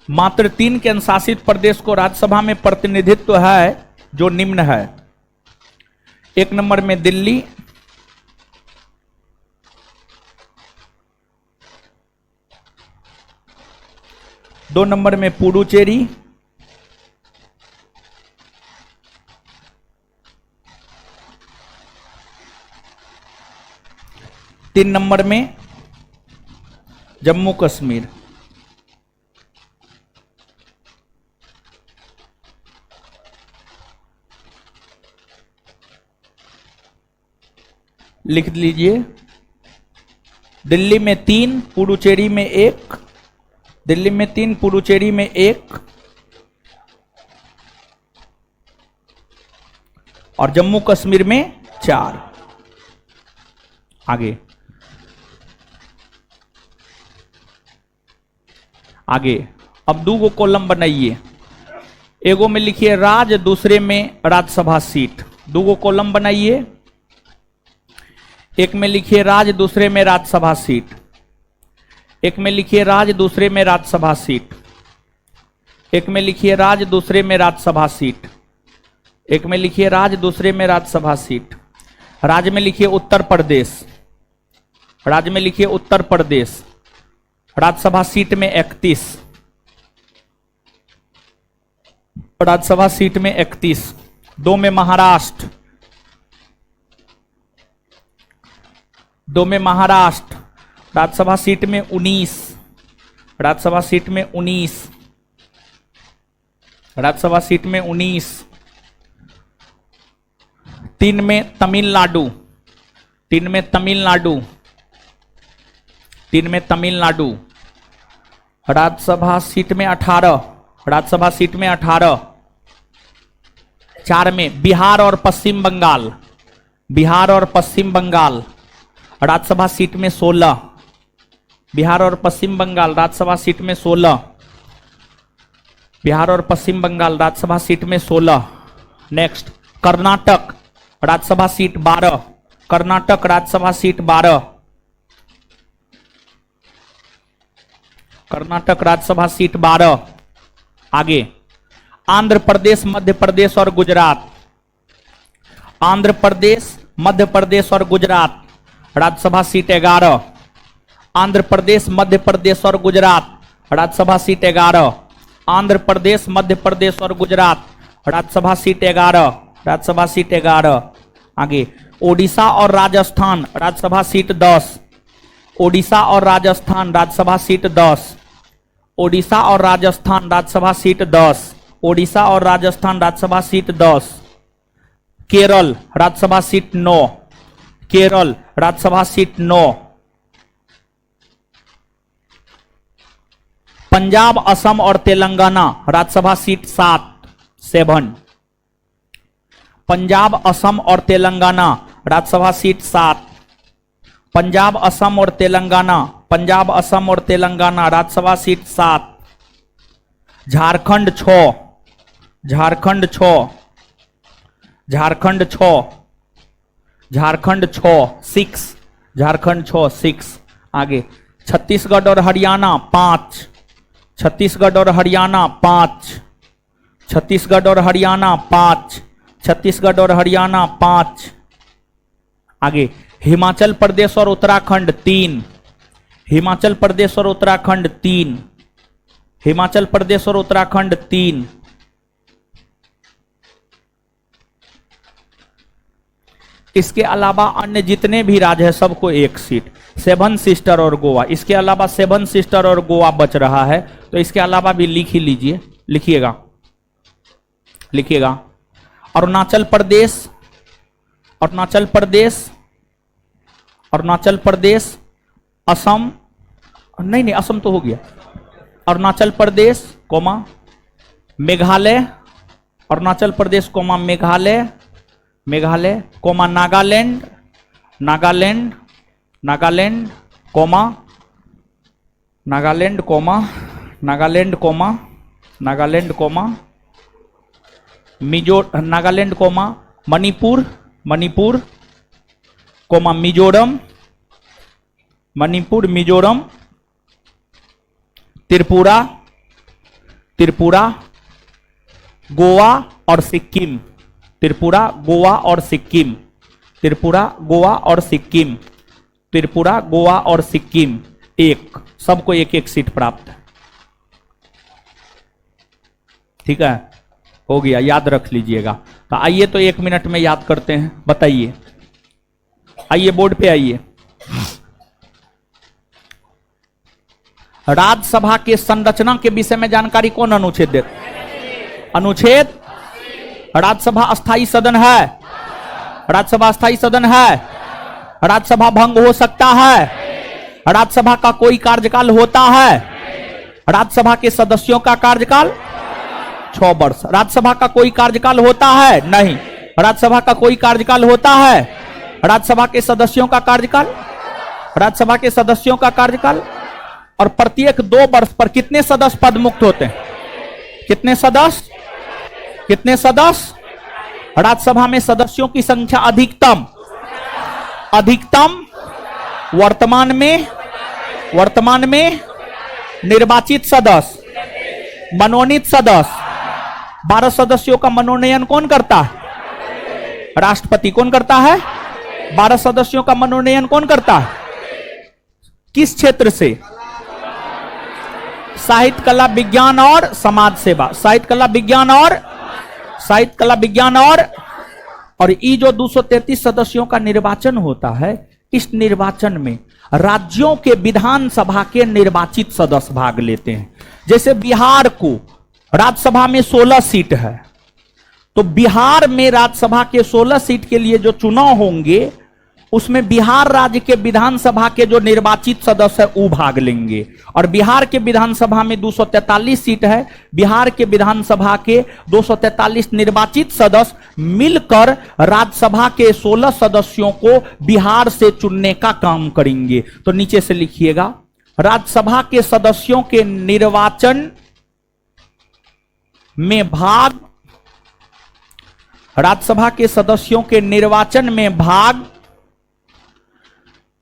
मात्र 3 केंद्र शासित प्रदेश को राज्यसभा में प्रतिनिधित्व है, जो निम्न है। 1 नंबर में दिल्ली, 2 नंबर में पुडुचेरी, 3 नंबर में जम्मू कश्मीर। लिख लीजिए। दिल्ली में 3, पुडुचेरी में 1, दिल्ली में 3, पुडुचेरी में 1 और जम्मू कश्मीर में 4। आगे आगे अब 2 गो कॉलम बनाइए। एगो में लिखिए राज्य, दूसरे में राज्यसभा सीट। 2 गो कॉलम बनाइए। एक में लिखिए राज्य, दूसरे में राज्यसभा सीट। एक में लिखिए राज्य, दूसरे में राज्यसभा सीट। एक में लिखिए राज्य, दूसरे में राज्यसभा सीट। एक में लिखिए राज्य, दूसरे में राज्यसभा सीट। राज्य में लिखिए उत्तर प्रदेश। राज्य में लिखिए उत्तर प्रदेश। राज्यसभा सीट में 31। राज्यसभा सीट में 31। 2 में महाराष्ट्र। 2 में महाराष्ट्र। राज्यसभा सीट में 19। राज्यसभा सीट में 19। राज्यसभा सीट में 19। 3 में तमिलनाडु। 3 में तमिलनाडु। 3 में तमिलनाडु। राज्यसभा सीट में 18। राज्यसभा सीट में 18। 4 में बिहार और पश्चिम बंगाल। बिहार और पश्चिम बंगाल। राज्यसभा सीट में 16। बिहार और पश्चिम बंगाल राज्यसभा सीट में 16। बिहार और पश्चिम बंगाल राज्यसभा सीट में 16। Next Karnataka, Rajya Sabha seat 12। Karnataka Rajya Sabha seat 12। Karnataka Rajya Sabha seat 12। आगे आंध्र प्रदेश, मध्य प्रदेश और गुजरात। आंध्र प्रदेश, मध्य प्रदेश और गुजरात राज्यसभा सीट 11। आंध्र प्रदेश, मध्य प्रदेश और गुजरात राज्यसभा सीट 11। आंध्र प्रदेश, मध्य प्रदेश और गुजरात राज्यसभा सीट 11। राज्यसभा सीट 11। आगे ओडिशा और राजस्थान राज्यसभा सीट 10। ओडिशा और राजस्थान राज्यसभा सीट 10। ओडिशा और राजस्थान राज्यसभा सीट 10। ओडिशा और Rajasthan Rajya Sabha seat 10। Kerala Rajya Sabha seat 9। Kerala Rajya Sabha seat 9। Punjab, Assam और तेलंगाना राज्यसभा सीट 7। पंजाब, असम और तेलंगाना राज्यसभा सीट 7। पंजाब, असम और तेलंगाना, पंजाब, असम और तेलंगाना राज्यसभा सीट 7। झारखंड 6। झारखंड 6। झारखंड 6। झारखंड 6 झारखंड 6। आगे छत्तीसगढ़ और हरियाणा 5। छत्तीसगढ़ और हरियाणा 5। छत्तीसगढ़ और हरियाणा 5। छत्तीसगढ़ और हरियाणा 5। आगे हिमाचल प्रदेश और उत्तराखंड 3। हिमाचल प्रदेश और उत्तराखंड 3। हिमाचल प्रदेश और उत्तराखंड 3। इसके अलावा अन्य जितने भी राज्य हैं सबको 1 सीट। 7 सिस्टर और गोवा, इसके अलावा 7 सिस्टर और गोवा बच रहा है, तो इसके अलावा भी लिख ही लीजिए। लिखिएगा, लिखिएगा। अरुणाचल प्रदेश, अरुणाचल प्रदेश, अरुणाचल प्रदेश, असम, नहीं असम तो हो गया। Arunachal Pradesh comma Meghalaya, Arunachal Pradesh comma Meghalaya, Meghalaya comma Nagaland, Nagaland, Nagaland comma Nagaland comma Nagaland comma Nagaland comma Nagaland comma Manipur, Manipur comma Mizoram, Manipur Mizoram, Tripura, Tripura, Goa और सिक्किम, त्रिपुरा, गोवा और सिक्किम, त्रिपुरा, गोवा और सिक्किम, त्रिपुरा, गोवा और सिक्किम 1, सबको 1-1 सीट प्राप्त है। ठीक है, हो गया, याद रख लीजिएगा। तो आइए तो 1 मिनट में याद करते हैं। बताइए, आइए बोर्ड पे आइए। राज्यसभा के संरचना के विषय में जानकारी कौन अनुच्छेद दे? अनुच्छेद। राज्यसभा अस्थाई सदन है, राज्यसभा अस्थाई सदन है। राज्यसभा भंग हो सकता है? राज्यसभा का कोई कार्यकाल होता है? राज्यसभा के सदस्यों का कार्यकाल 6 वर्ष। राज्यसभा का कोई कार्यकाल होता है? नहीं। राज्यसभा का कोई कार्यकाल होता है? राज्यसभा के सदस्यों का कार्यकाल, राज्यसभा के सदस्यों का कार्यकाल, और प्रत्येक 2 वर्ष पर कितने सदस्य पद मुक्त होते हैं? कितने सदस्य? कितने सदस्य? राज्यसभा में सदस्यों की संख्या अधिकतम वर्तमान में निर्वाचित सदस्य, मनोनीत सदस्य, 12 सदस्यों का मनोनयन कौन करता है? राष्ट्रपति। कौन करता है? 12 सदस्यों का मनोनयन कौन करता है? किस क्षेत्र से? साहित्य, कला, विज्ञान और समाज सेवा। साहित्य, कला, विज्ञान और ये जो 233 सदस्यों का निर्वाचन होता है, इस निर्वाचन में राज्यों के विधानसभा के निर्वाचित सदस्य भाग लेते हैं। जैसे बिहार को राज्यसभा में 16 सीट है, तो बिहार में राज्यसभा के 16 सीट के लिए जो चुनाव होंगे, उसमें बिहार राज्य के विधानसभा के जो निर्वाचित सदस्य है वो भाग लेंगे। और बिहार के विधानसभा में 243 सीट है, बिहार के विधानसभा के 243 निर्वाचित सदस्य मिलकर राज्यसभा के 16 सदस्यों को बिहार से चुनने का काम करेंगे। तो नीचे से लिखिएगा, राज्यसभा के सदस्यों के निर्वाचन में भाग, राज्यसभा के सदस्यों के निर्वाचन में भाग,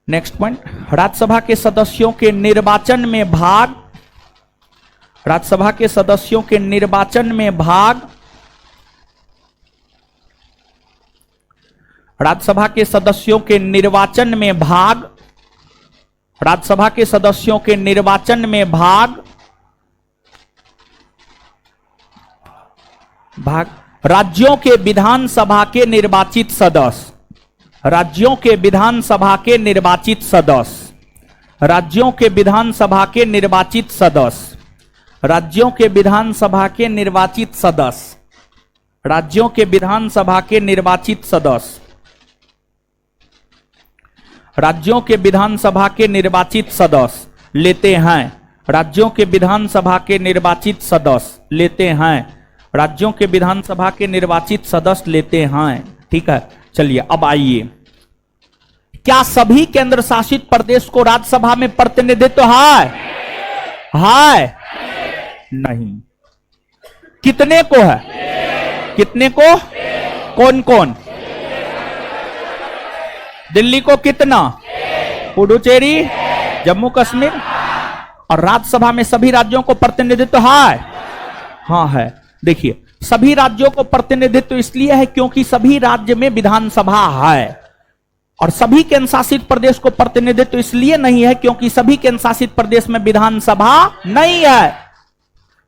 नेक्स्ट पॉइंट, राज्यसभा के सदस्यों के निर्वाचन में भाग, राज्यसभा के सदस्यों के निर्वाचन में भाग, राज्यसभा के सदस्यों के निर्वाचन में भाग, राज्यसभा के सदस्यों के निर्वाचन में भाग, राज्यों के विधानसभा के निर्वाचित सदस्य, राज्यों के विधानसभा के निर्वाचित सदस्य, राज्यों के विधानसभा के निर्वाचित सदस्य, राज्यों के विधानसभा के निर्वाचित सदस्य, राज्यों के विधानसभा के निर्वाचित सदस्य, राज्यों के विधानसभा के निर्वाचित सदस्य लेते हैं, राज्यों के विधानसभा के निर्वाचित सदस्य लेते हैं, राज्यों के विधानसभा के निर्वाचित सदस्य लेते हैं। ठीक है, चलिए अब आइए, क्या सभी केंद्र शासित प्रदेश को राज्यसभा में प्रतिनिधित्व है? नहीं। कितने को है? कितने को? कौन कौन? दिल्ली को कितना? पुडुचेरी, जम्मू कश्मीर। और राज्यसभा में सभी राज्यों को प्रतिनिधित्व है? हाँ है। देखिए, सभी राज्यों को प्रतिनिधित्व इसलिए है क्योंकि सभी राज्य में विधानसभा है, और सभी केंद्र शासित प्रदेश को प्रतिनिधित्व इसलिए नहीं है क्योंकि सभी केंद्र शासित प्रदेश में विधानसभा नहीं है।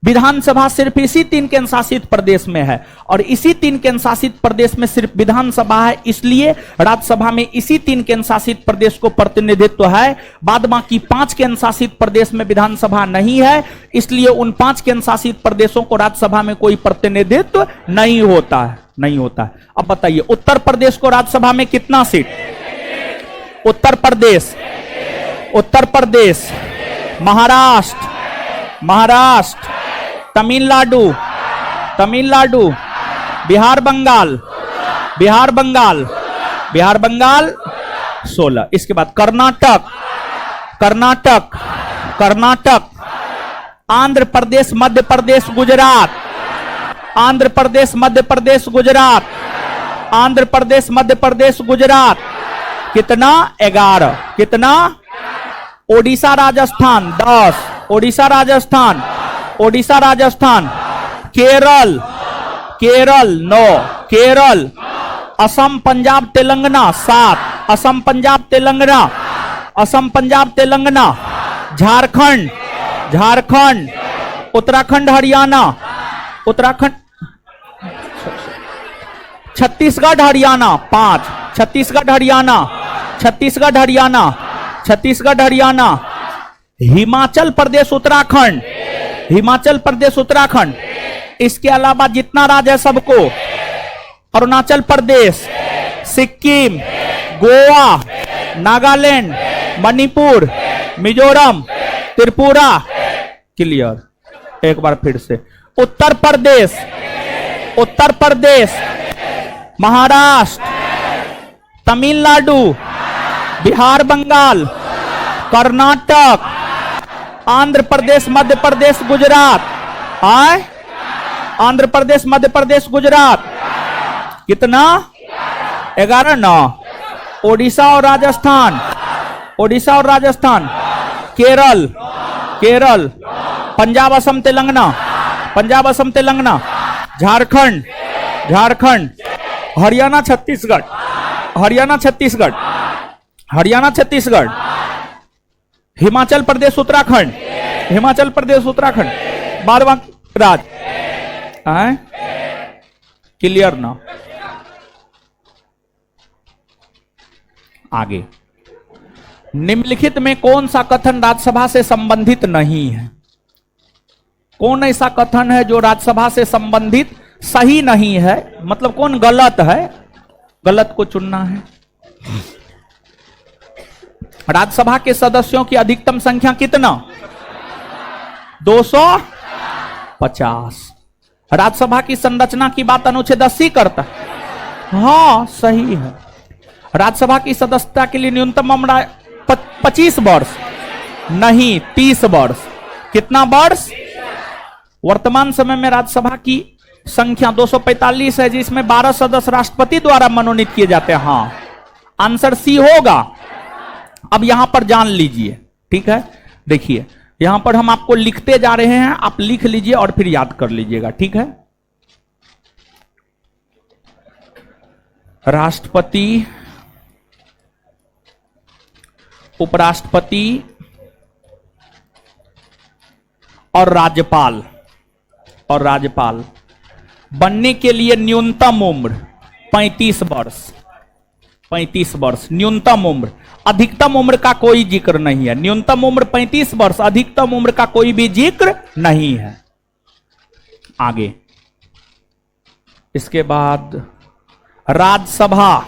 विधानसभा सिर्फ इसी 3 केंद्र शासित प्रदेश में है, और इसी 3 केंद्र शासित प्रदेश में सिर्फ विधानसभा है, इसलिए राज्यसभा में इसी 3 केंद्र शासित प्रदेश को प्रतिनिधित्व है। बाद बाकी 5 केंद्र शासित प्रदेश में विधानसभा नहीं है, इसलिए उन 5 केंद्र शासित प्रदेशों को राज्यसभा में कोई प्रतिनिधित्व नहीं होता है। अब बताइए, उत्तर प्रदेश को राज्यसभा में कितना सीट? उत्तर प्रदेश, महाराष्ट्र, तमिलनाडु, बिहार बंगाल 16। इसके बाद कर्नाटक, आंध्र प्रदेश, मध्य प्रदेश, गुजरात, आंध्र प्रदेश, मध्य प्रदेश, गुजरात। कितना? 11। कितना? ओडिशा, राजस्थान 10, ओडिशा, राजस्थान, केरल 9, केरल, असम, पंजाब, तेलंगाना 7, असम, पंजाब, तेलंगाना, झारखंड, उत्तराखंड, हरियाणा, छत्तीसगढ़, हरियाणा 5, छत्तीसगढ़, हरियाणा, हिमाचल प्रदेश, उत्तराखंड। इसके अलावा जितना राज्य है सबको, अरुणाचल प्रदेश, सिक्किम, गोवा, नागालैंड, मणिपुर, मिजोरम, त्रिपुरा। क्लियर। एक बार फिर से, उत्तर प्रदेश, उत्तर प्रदेश, महाराष्ट्र, तमिलनाडु, बिहार, बंगाल, कर्नाटक, आंध्र प्रदेश, मध्य प्रदेश, गुजरात। आंध्र प्रदेश, मध्य प्रदेश, गुजरात। कितना? 11 ना। ओडिशा और राजस्थान, ओडिशा और राजस्थान, केरल, केरल, पंजाब, असम, तेलंगाना, पंजाब, असम, तेलंगाना, झारखंड, झारखंड, हरियाणा, छत्तीसगढ़, हरियाणा, छत्तीसगढ़, हरियाणा, छत्तीसगढ़, हिमाचल प्रदेश, उत्तराखंड, हिमाचल प्रदेश, उत्तराखंड, 12वां राज्य। क्लियर ना? आगे, निम्नलिखित में कौन सा कथन राज्यसभा से संबंधित नहीं है? कौन ऐसा कथन है जो राज्यसभा से संबंधित सही नहीं है, मतलब कौन गलत है? गलत को चुनना है। राज्यसभा के सदस्यों की अधिकतम संख्या कितना? 250। राज्यसभा की संरचना की बात अनुच्छेद 80 करता है। हाँ, सही है। राज्यसभा की सदस्यता के लिए न्यूनतम उम्र 25 वर्ष नहीं, 30 वर्ष। कितना वर्ष? वर्तमान समय में राज्यसभा की संख्या 245 है, जिसमें 12 सदस्य राष्ट्रपति द्वारा मनोनीत किए जाते हैं। हाँ, आंसर सी होगा। अब यहां पर जान लीजिए, ठीक है। देखिए, यहां पर हम आपको लिखते जा रहे हैं, आप लिख लीजिए और फिर याद कर लीजिएगा, ठीक है। राष्ट्रपति, उपराष्ट्रपति और राज्यपाल, और राज्यपाल बनने के लिए न्यूनतम उम्र 35 वर्ष, 35 वर्ष न्यूनतम उम्र। अधिकतम उम्र का कोई जिक्र नहीं है। न्यूनतम उम्र 35 वर्ष, अधिकतम उम्र का कोई भी जिक्र नहीं है। आगे, इसके बाद राज्यसभा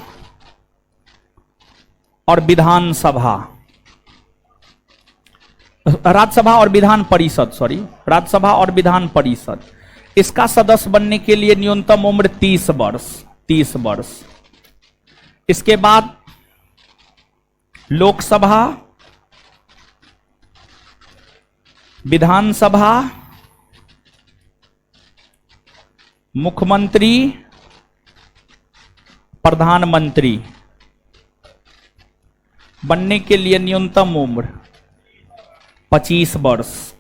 और विधानसभा, राज्यसभा और विधान परिषद, सॉरी, राज्यसभा और विधान परिषद, इसका सदस्य बनने के लिए न्यूनतम उम्र 30 वर्ष, 30 वर्ष। इसके बाद लोकसभा, विधानसभा, मुख्यमंत्री, प्रधानमंत्री बनने के लिए न्यूनतम उम्र 25 वर्ष,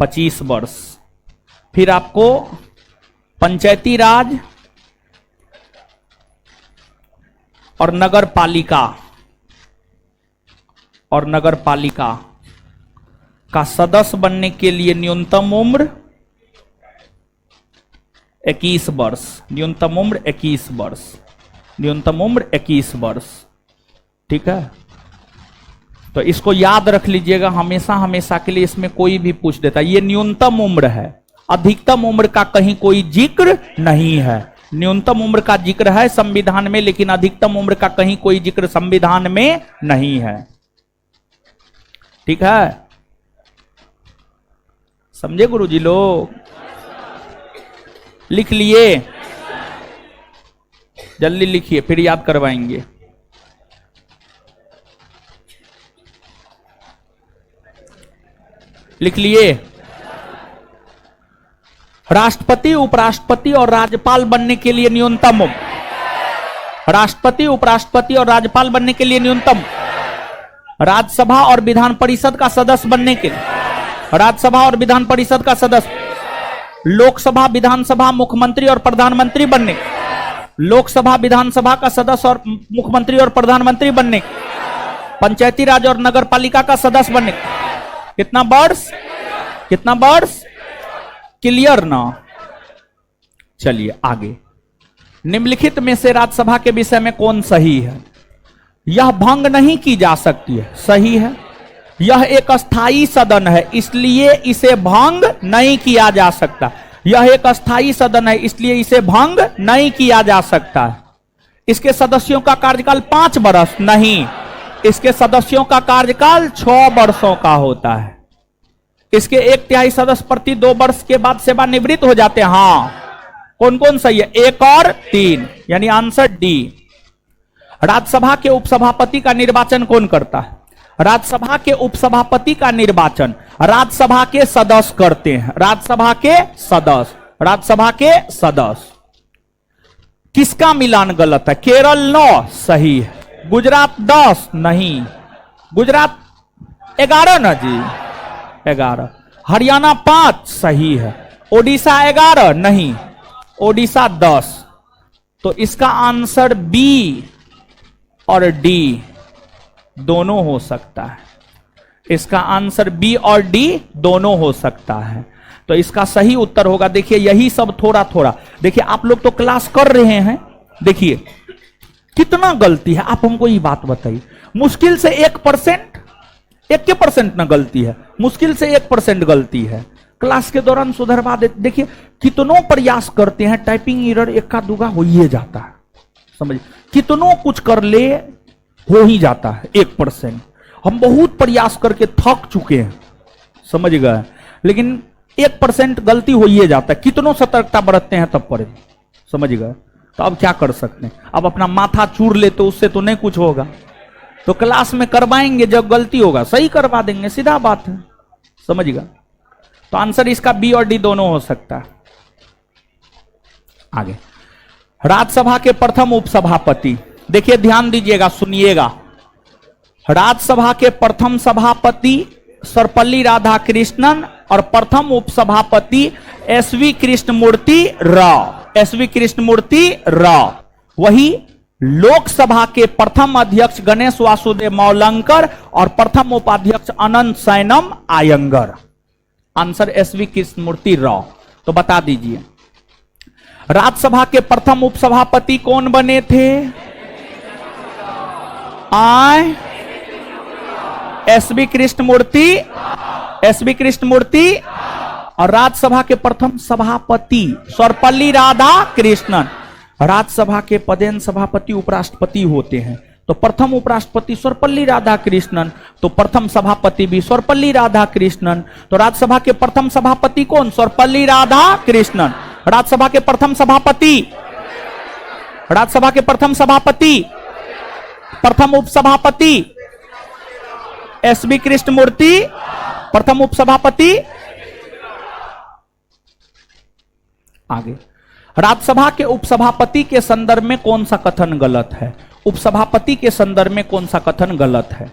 25 वर्ष। फिर आपको पंचायती राज और नगर पालिका, और नगर पालिका का सदस्य बनने के लिए न्यूनतम उम्र 21 वर्ष, न्यूनतम उम्र 21 वर्ष, न्यूनतम उम्र 21 वर्ष, ठीक है। तो इसको याद रख लीजिएगा, हमेशा हमेशा के लिए। इसमें कोई भी पूछ देता है, ये न्यूनतम उम्र है, अधिकतम उम्र का कहीं कोई जिक्र नहीं है। न्यूनतम उम्र का जिक्र है संविधान में, लेकिन अधिकतम उम्र का कहीं कोई जिक्र संविधान में नहीं है, ठीक है। समझे गुरुजी लोग? लिख लिए? जल्दी लिखिए, फिर याद करवाएंगे। लिख लिए? राष्ट्रपति, उपराष्ट्रपति और राज्यपाल बनने के लिए न्यूनतम उम्र, राष्ट्रपति, उपराष्ट्रपति और राज्यपाल बनने के लिए न्यूनतम, राज्यसभा और विधान परिषद का सदस्य बनने के लिए, राज्यसभा और विधान परिषद का सदस्य, लोकसभा, विधानसभा, मुख्यमंत्री और प्रधानमंत्री बनने, लोकसभा, विधानसभा का सदस्य और मुख्यमंत्री और प्रधानमंत्री बनने, पंचायती राज और नगर पालिका का सदस्य बनने। कितना वर्ष? कितना वर्ष? क्लियर ना? चलिए आगे। निम्नलिखित में से राज्यसभा के विषय में कौन सही है? यह भंग नहीं की जा सकती है, सही है। यह एक अस्थाई सदन है, इसलिए इसे भंग नहीं किया जा सकता। यह एक अस्थाई सदन है, इसलिए इसे भंग नहीं किया जा सकता। इसके सदस्यों का कार्यकाल 5 वर्ष नहीं, इसके सदस्यों का कार्यकाल 6 वर्षों का होता है। इसके 1/3 सदस्य प्रति 2 वर्ष के बाद सेवानिवृत्त हो जाते हैं। हाँ, कौन कौन सही है? 1 और 3, यानी आंसर डी। राज्यसभा के उपसभापति का निर्वाचन कौन करता है? राज्यसभा के उपसभापति का निर्वाचन राज्यसभा के सदस्य करते हैं। राज्यसभा के सदस्य, राज्यसभा के सदस्य। किसका मिलान गलत है? केरल 9 सही है, गुजरात 10 नहीं, गुजरात 11 ना जी, 11। हरियाणा 5 सही है, ओडिशा 11 नहीं, ओडिशा 10। तो इसका आंसर बी और डी दोनों हो सकता है। इसका आंसर बी और डी दोनों हो सकता है। तो इसका सही उत्तर होगा, देखिए यही सब थोड़ा थोड़ा, देखिए आप लोग तो क्लास कर रहे हैं, देखिए कितना गलती है। आप हमको ये बात बताइए, मुश्किल से 1%, 1% ना गलती है, मुश्किल से 1% गलती है। क्लास के दौरान सुधरवा देते। देखिए कितनों प्रयास करते हैं, टाइपिंग एरर एका दूगा हो ही जाता है, समझिए कितनों कुछ कर ले हो ही जाता है 1%। हम बहुत प्रयास करके थक चुके हैं, समझ गए, लेकिन 1% गलती हो ही जाता है। कितनों सतर्कता बरतते हैं तब पर, समझ गए। तो अब क्या कर सकते हैं? अब अपना माथा चूर ले तो उससे तो नहीं कुछ होगा। तो क्लास में करवाएंगे, जब गलती होगा सही करवा देंगे, सीधा बात है, समझ गए। तो आंसर इसका बी और डी दोनों हो सकता है। आगे, राज्यसभा के प्रथम उपसभापति, देखिए ध्यान दीजिएगा, सुनिएगा। राज्यसभा के प्रथम सभापति सर्वपल्ली राधाकृष्णन और प्रथम उपसभापति एसवी कृष्णमूर्ति राव, एसवी कृष्णमूर्ति राव। वही लोकसभा के प्रथम अध्यक्ष गणेश वासुदेव मौलंकर और प्रथम उपाध्यक्ष Ananthasayanam Ayyangar. Answer SV Krishnamurthy Rao. तो बता दीजिए राज्यसभा के प्रथम उपसभापति कौन बने थे? S V Krishnamurthy, S V Krishnamurthy. और राज्यसभा के प्रथम सभापति सर्वपल्ली राधाकृष्णन। राज्यसभा के पदेन सभापति उपराष्ट्रपति होते हैं, तो प्रथम उपराष्ट्रपति सर्वपल्ली राधाकृष्णन, तो प्रथम सभापति भी सर्वपल्ली राधाकृष्णन। तो राज्यसभा के प्रथम सभापति कौन? सर्वपल्ली राधाकृष्णन। राज्यसभा के प्रथम सभापति, राज्यसभा के प्रथम सभापति, प्रथम उपसभापति एसवी कृष्णमूर्ति, प्रथम उपसभापति। आगे, राज्यसभा के उपसभापति के संदर्भ में कौन सा कथन गलत है? उपसभापति के संदर्भ में कौन सा कथन गलत है?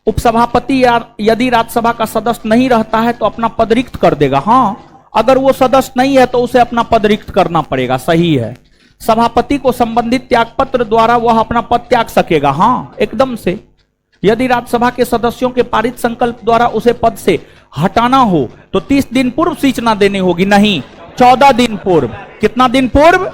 उपसभापति यदि राज्यसभा का सदस्य नहीं रहता है तो अपना पद रिक्त कर देगा। हाँ, अगर वो सदस्य नहीं है तो उसे अपना पद रिक्त करना पड़ेगा, सही है। सभापति को संबंधित त्यागपत्र द्वारा वह अपना पद त्याग सकेगा। हाँ, एकदम से। यदि राज्यसभा के सदस्यों के पारित संकल्प द्वारा उसे पद से हटाना हो तो 30 दिन पूर्व सूचना देनी होगी। नहीं, 14 दिन पूर्व। कितना दिन पूर्व?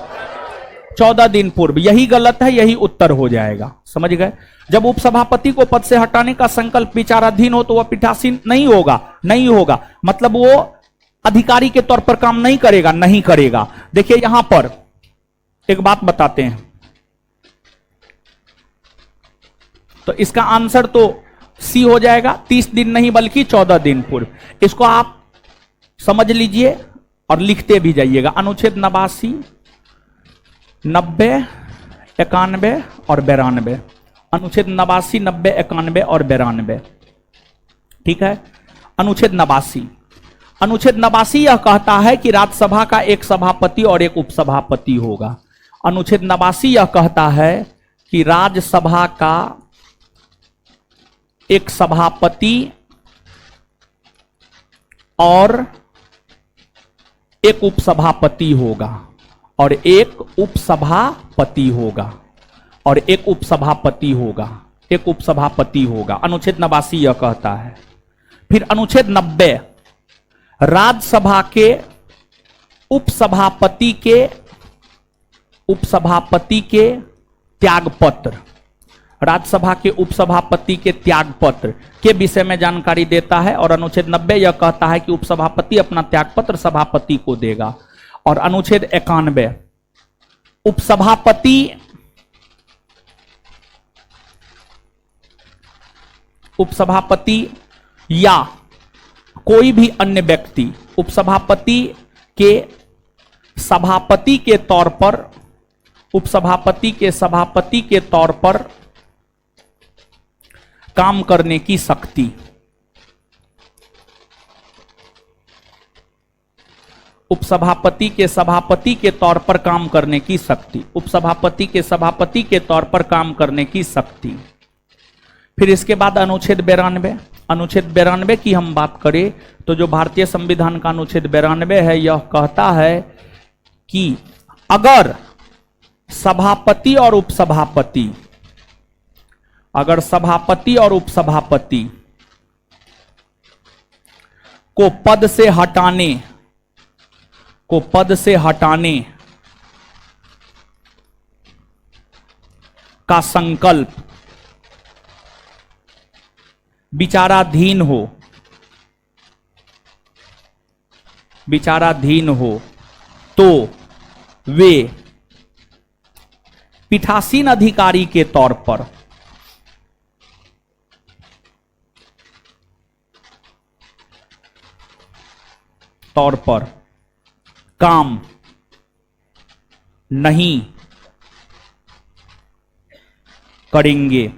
14 दिन पूर्व। यही गलत है, यही उत्तर हो जाएगा, समझ गए। जब उपसभापति को पद से हटाने का संकल्प विचाराधीन हो तो वह पीठासीन नहीं होगा, नहीं होगा, मतलब वो अधिकारी के तौर पर काम नहीं करेगा, नहीं करेगा। देखिए यहां पर एक बात बताते हैं, तो इसका आंसर तो सी हो जाएगा। 30 दिन नहीं बल्कि 14 दिन पूर्व। इसको आप समझ लीजिए और लिखते भी जाइएगा। अनुच्छेद 89, 90, 91 और 92। अनुच्छेद 89, 90, 91 और 92। ठीक है। अनुच्छेद 89, अनुच्छेद 89 यह कहता है कि राज्यसभा का एक सभापति और एक उपसभापति होगा। अनुच्छेद 89 यह कहता है कि राज्यसभा का एक सभापति और एक उपसभापति होगा, और एक उपसभापति होगा, और एक उपसभापति होगा, एक उपसभापति होगा। अनुच्छेद 89 यह कहता है। फिर अनुच्छेद 90, राज्यसभा के उपसभापति के त्यागपत्र, राज्यसभा के उपसभापति के त्यागपत्र के विषय में जानकारी देता है। और अनुच्छेद 90 यह कहता है कि उपसभापति अपना त्यागपत्र सभापति को देगा। और अनुच्छेद 91, उपसभापति उपसभापति या कोई भी अन्य व्यक्ति उपसभापति के सभापति के तौर पर, उपसभापति के सभापति के तौर पर काम करने की शक्ति, उपसभापति के सभापति के तौर पर काम करने की शक्ति, उपसभापति के सभापति के तौर पर काम करने की शक्ति। फिर इसके बाद अनुच्छेद 92, अनुच्छेद 92 की हम बात करें तो जो भारतीय संविधान का अनुच्छेद 92 है, यह कहता है कि अगर सभापति और उपसभापति, अगर सभापति और उपसभापति को पद से हटाने का संकल्प विचाराधीन हो तो वे पीठासीन अधिकारी के तौर पर काम नहीं करेंगे,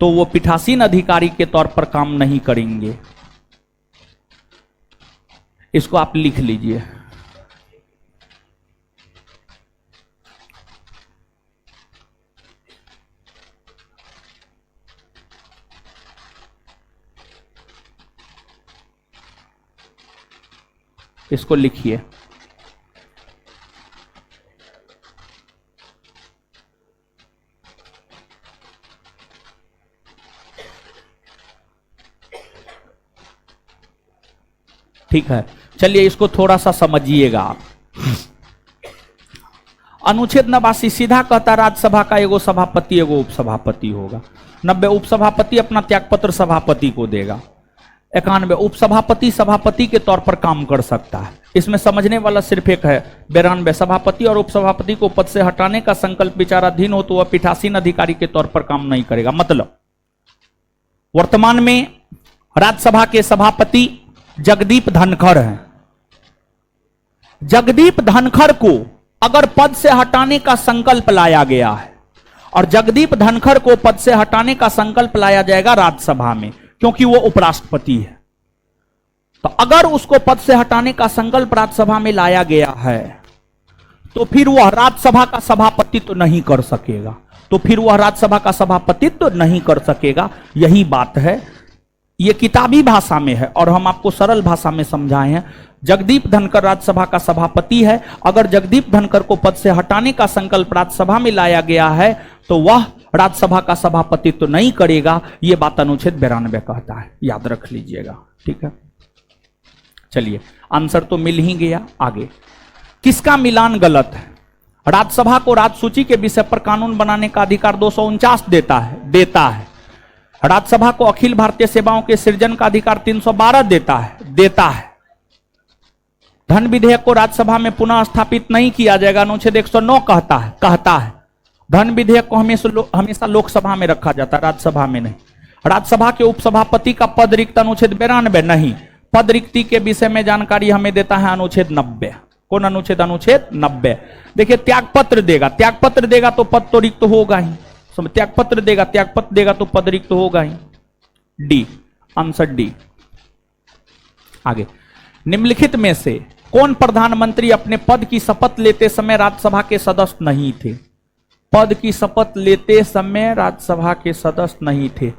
तो वो पीठासीन अधिकारी के तौर पर काम नहीं करेंगे। इसको आप लिख लीजिए। इसको लिखिए। ठीक है, चलिए इसको थोड़ा सा समझिएगा आप। अनुच्छेद 89 सीधा कहता राज्यसभा का एगो सभापति एगो उपसभापति होगा। 90 उपसभापति अपना त्यागपत्र सभापति को देगा। 91 उपसभापति सभापति के तौर पर काम कर सकता है। इसमें समझने वाला सिर्फ एक है। 92 सभापति और उपसभापति को पद से हटाने का संकल्प विचाराधीन हो तो वह पीठासीन अधिकारी के तौर पर काम नहीं करेगा। मतलब वर्तमान में राज्यसभा के सभापति जगदीप धनखड़ हैं। जगदीप धनखड़ को अगर पद से हटाने का संकल्प लाया गया है और जगदीप धनखड़ को पद से हटाने का संकल्प लाया जाएगा राज्यसभा में, क्योंकि वो उपराष्ट्रपति है, तो अगर उसको पद से हटाने का संकल्प राज्यसभा में लाया गया है तो फिर वह राज्यसभा का सभापतित्व नहीं कर सकेगा। यही बात है। ये किताबी भाषा में है और हम आपको सरल भाषा में समझाए हैं। जगदीप धनखड़ राज्यसभा का सभापति है। अगर जगदीप धनखड़ को पद से हटाने का संकल्प राज्यसभा में लाया गया है तो वह राज्यसभा का सभापतित्व तो नहीं करेगा। यह बात अनुच्छेद 92 कहता है, याद रख लीजिएगा। ठीक है, चलिए आंसर तो मिल ही गया। आगे किसका मिलान गलत है? राज्यसभा को राज्यसूची के विषय पर कानून बनाने का अधिकार 249 देता है। राज्यसभा को अखिल भारतीय सेवाओं के सृजन का अधिकार 312 देता है। धन विधेयक को राज्यसभा में पुनः स्थापित नहीं किया जाएगा, अनुच्छेद 109 कहता है। धन विधेयक को हमेशा लोकसभा में रखा जाता है, राज्यसभा में नहीं। राज्यसभा के उपसभापति का पद रिक्त, अनुच्छेद 92 नहीं। पद रिक्ति के विषय में जानकारी हमें देता है अनुच्छेद 90। कौन अनुच्छेद? अनुच्छेद 90। देखिए त्यागपत्र देगा तो पद तो रिक्त होगा ही। त्यागपत्र देगा तो पद रिक्त होगा ही। D, answer D. आगे निम्नलिखित में से कौन प्रधानमंत्री अपने पद की शपथ लेते समय राज्यसभा के सदस्य नहीं थे? पद की शपथ लेते समय राज्यसभा के सदस्य नहीं थे।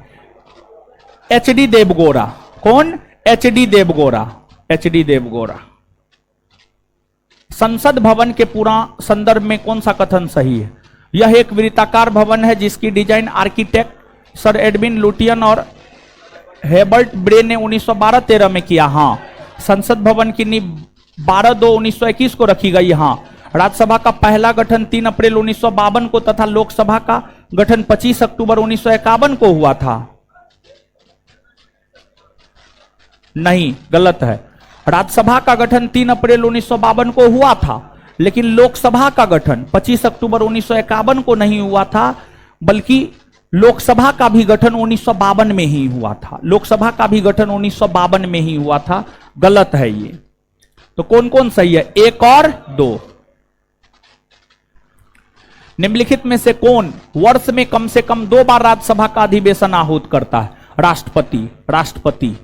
एच.डी. देवगौड़ा। कौन? एच.डी. देवगौड़ा। संसद भवन के पूरा संदर्भ में कौन सा कथन सही है? यह एक वृत्ताकार भवन है जिसकी design architect sir Edwin Lutyens और हेबर्ट ब्रे ने 1912-13 में किया। हाँ, संसद भवन की नींव 12/2/1921 को रखी गई। हाँ, राज्यसभा का पहला गठन 3 अप्रैल 1952 को तथा लोकसभा का गठन 25 अक्टूबर 1951 को हुआ था। नहीं, गलत है। राज्यसभा का गठन 3 अप्रैल 1952 को हुआ था, लेकिन लोकसभा का गठन 25 अक्टूबर 1951 को नहीं हुआ था, बल्कि लोकसभा का भी गठन 1952 में ही हुआ था। लोकसभा का भी गठन 1952 में ही हुआ था। गलत है ये। तो कौन कौन सही है? 1 और 2। निम्नलिखित में से कौन वर्ष में कम से कम 2 बार राज्यसभा का अधिवेशन आहूत करता है? राष्ट्रपति। राष्ट्रपति।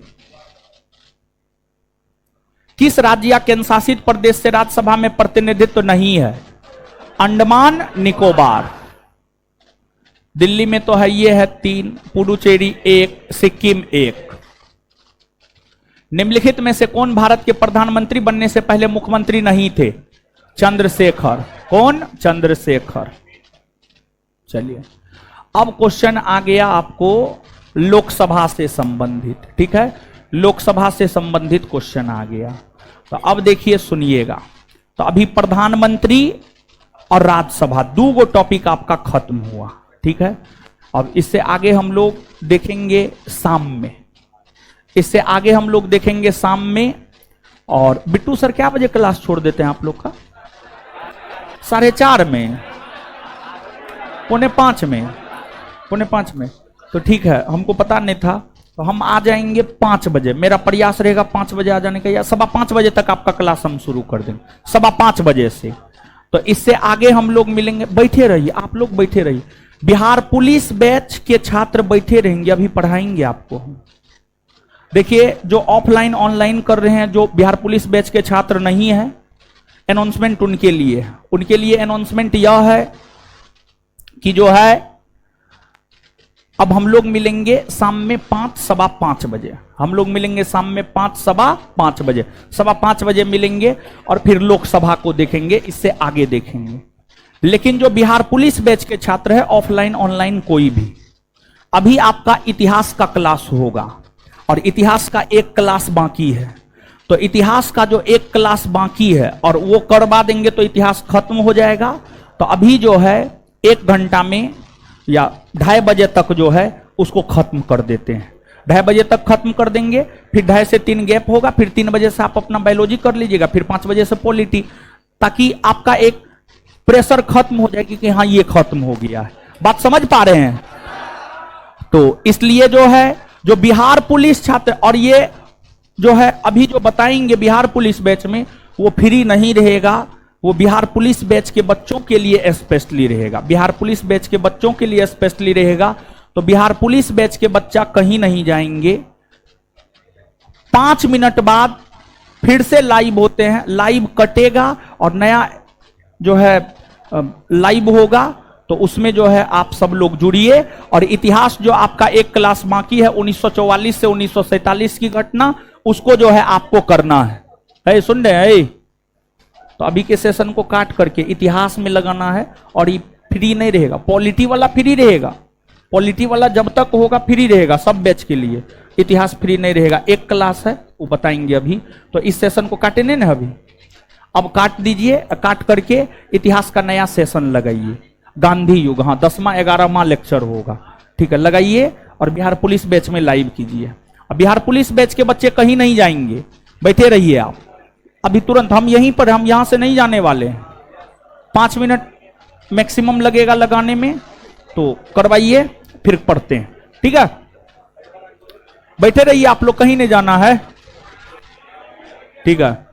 किस राज्य या केंद्र शासित प्रदेश से राज्यसभा में प्रतिनिधित्व नहीं है? अंडमान निकोबार। दिल्ली में तो है, ये है 3, पुडुचेरी 1, सिक्किम 1। निम्नलिखित में से कौन भारत के प्रधानमंत्री बनने से पहले मुख्यमंत्री नहीं थे? चंद्रशेखर। कौन? चंद्रशेखर। चलिए, अब क्वेश्चन आ गया आपको लोकसभा से संबंधित। ठीक है, लोकसभा से संबंधित क्वेश्चन आ गया। तो अब देखिए, सुनिएगा। तो अभी प्रधानमंत्री और राज्यसभा 2 टॉपिक आपका खत्म हुआ। ठीक है, अब इससे आगे हम लोग देखेंगे शाम में। इससे आगे हम लोग देखेंगे शाम में। और बिट्टू सर क्या बजे क्लास छोड़ देते हैं आप लोग का? 4:30 में, 4:45 में, 4:45 में। तो ठीक है, हमको पता नहीं था। तो हम आ जाएंगे 5 बजे। मेरा प्रयास रहेगा 5 बजे आ जाने का, या 5:15 बजे तक आपका क्लास हम शुरू कर देंगे, 5:15 बजे से। तो इससे आगे हम लोग मिलेंगे। बैठे रहिए, आप लोग बैठे रहिए। बिहार पुलिस बैच के छात्र बैठे रहेंगे, अभी पढ़ाएंगे आपको। देखिए, जो ऑफलाइन ऑनलाइन कर रहे हैं, जो बिहार पुलिस बैच के छात्र नहीं है, अनाउंसमेंट उनके लिए अनाउंसमेंट यह है कि जो है, अब हम लोग मिलेंगे शाम में 5:15 बजे। हम लोग मिलेंगे शाम में 5:15 बजे। 5:15 बजे मिलेंगे और फिर लोकसभा को देखेंगे, इससे आगे देखेंगे। लेकिन जो बिहार पुलिस बैच के छात्र है, ऑफलाइन ऑनलाइन कोई भी, अभी आपका इतिहास का क्लास होगा और इतिहास का 1 क्लास बाकी है। तो इतिहास का जो 1 क्लास बाकी है और वो करवा देंगे तो इतिहास खत्म हो जाएगा। तो अभी जो है 1 घंटा में या 2:30 बजे तक जो है उसको खत्म कर देते हैं। 2:30 बजे तक खत्म कर देंगे, फिर 2:30 से 3 गैप होगा, फिर 3 बजे से आप अपना बायोलॉजी कर लीजिएगा, फिर 5 बजे से पॉलिटी, ताकि आपका एक प्रेशर खत्म हो जाएगी कि हाँ ये खत्म हो गया है। बात समझ पा रहे हैं? तो इसलिए जो है, जो बिहार पुलिस छात्र, और ये जो है अभी जो बताएंगे बिहार पुलिस बैच में, वो फ्री नहीं रहेगा। वो बिहार पुलिस बैच के बच्चों के लिए स्पेशली रहेगा। बिहार पुलिस बैच के बच्चों के लिए स्पेशली रहेगा। तो बिहार पुलिस बैच के बच्चा कहीं नहीं जाएंगे। 5 मिनट बाद फिर से लाइव होते हैं, लाइव कटेगा और नया जो है लाइव होगा। तो उसमें जो है आप सब लोग जुड़िए। और इतिहास जो आपका 1 क्लास बाकी है, 1944 से 1947 की घटना, उसको जो है आपको करना है। सुन रहे हैं? तो अभी के सेशन को काट करके इतिहास में लगाना है। और ये फ्री नहीं रहेगा, पॉलिटी वाला फ्री रहेगा। पॉलिटी वाला जब तक होगा फ्री रहेगा सब बैच के लिए। इतिहास फ्री नहीं रहेगा। 1 क्लास है, वो बताएंगे अभी। तो इस सेशन को काटे नहीं ना अभी, अब काट दीजिए। काट करके इतिहास का नया सेशन लगाइए। गांधी युग, हाँ 10वां 11वां लेक्चर होगा। ठीक है, लगाइए और बिहार पुलिस बैच में लाइव कीजिए। अब बिहार पुलिस बैच के बच्चे कहीं नहीं जाएंगे, बैठे रहिए आप। अभी तुरंत हम यहीं पर, हम यहां से नहीं जाने वाले हैं। 5 मिनट मैक्सिमम लगेगा लगाने में, तो करवाइए, फिर पढ़ते हैं। ठीक है, बैठे रहिए आप लोग, कहीं नहीं जाना है। ठीक है।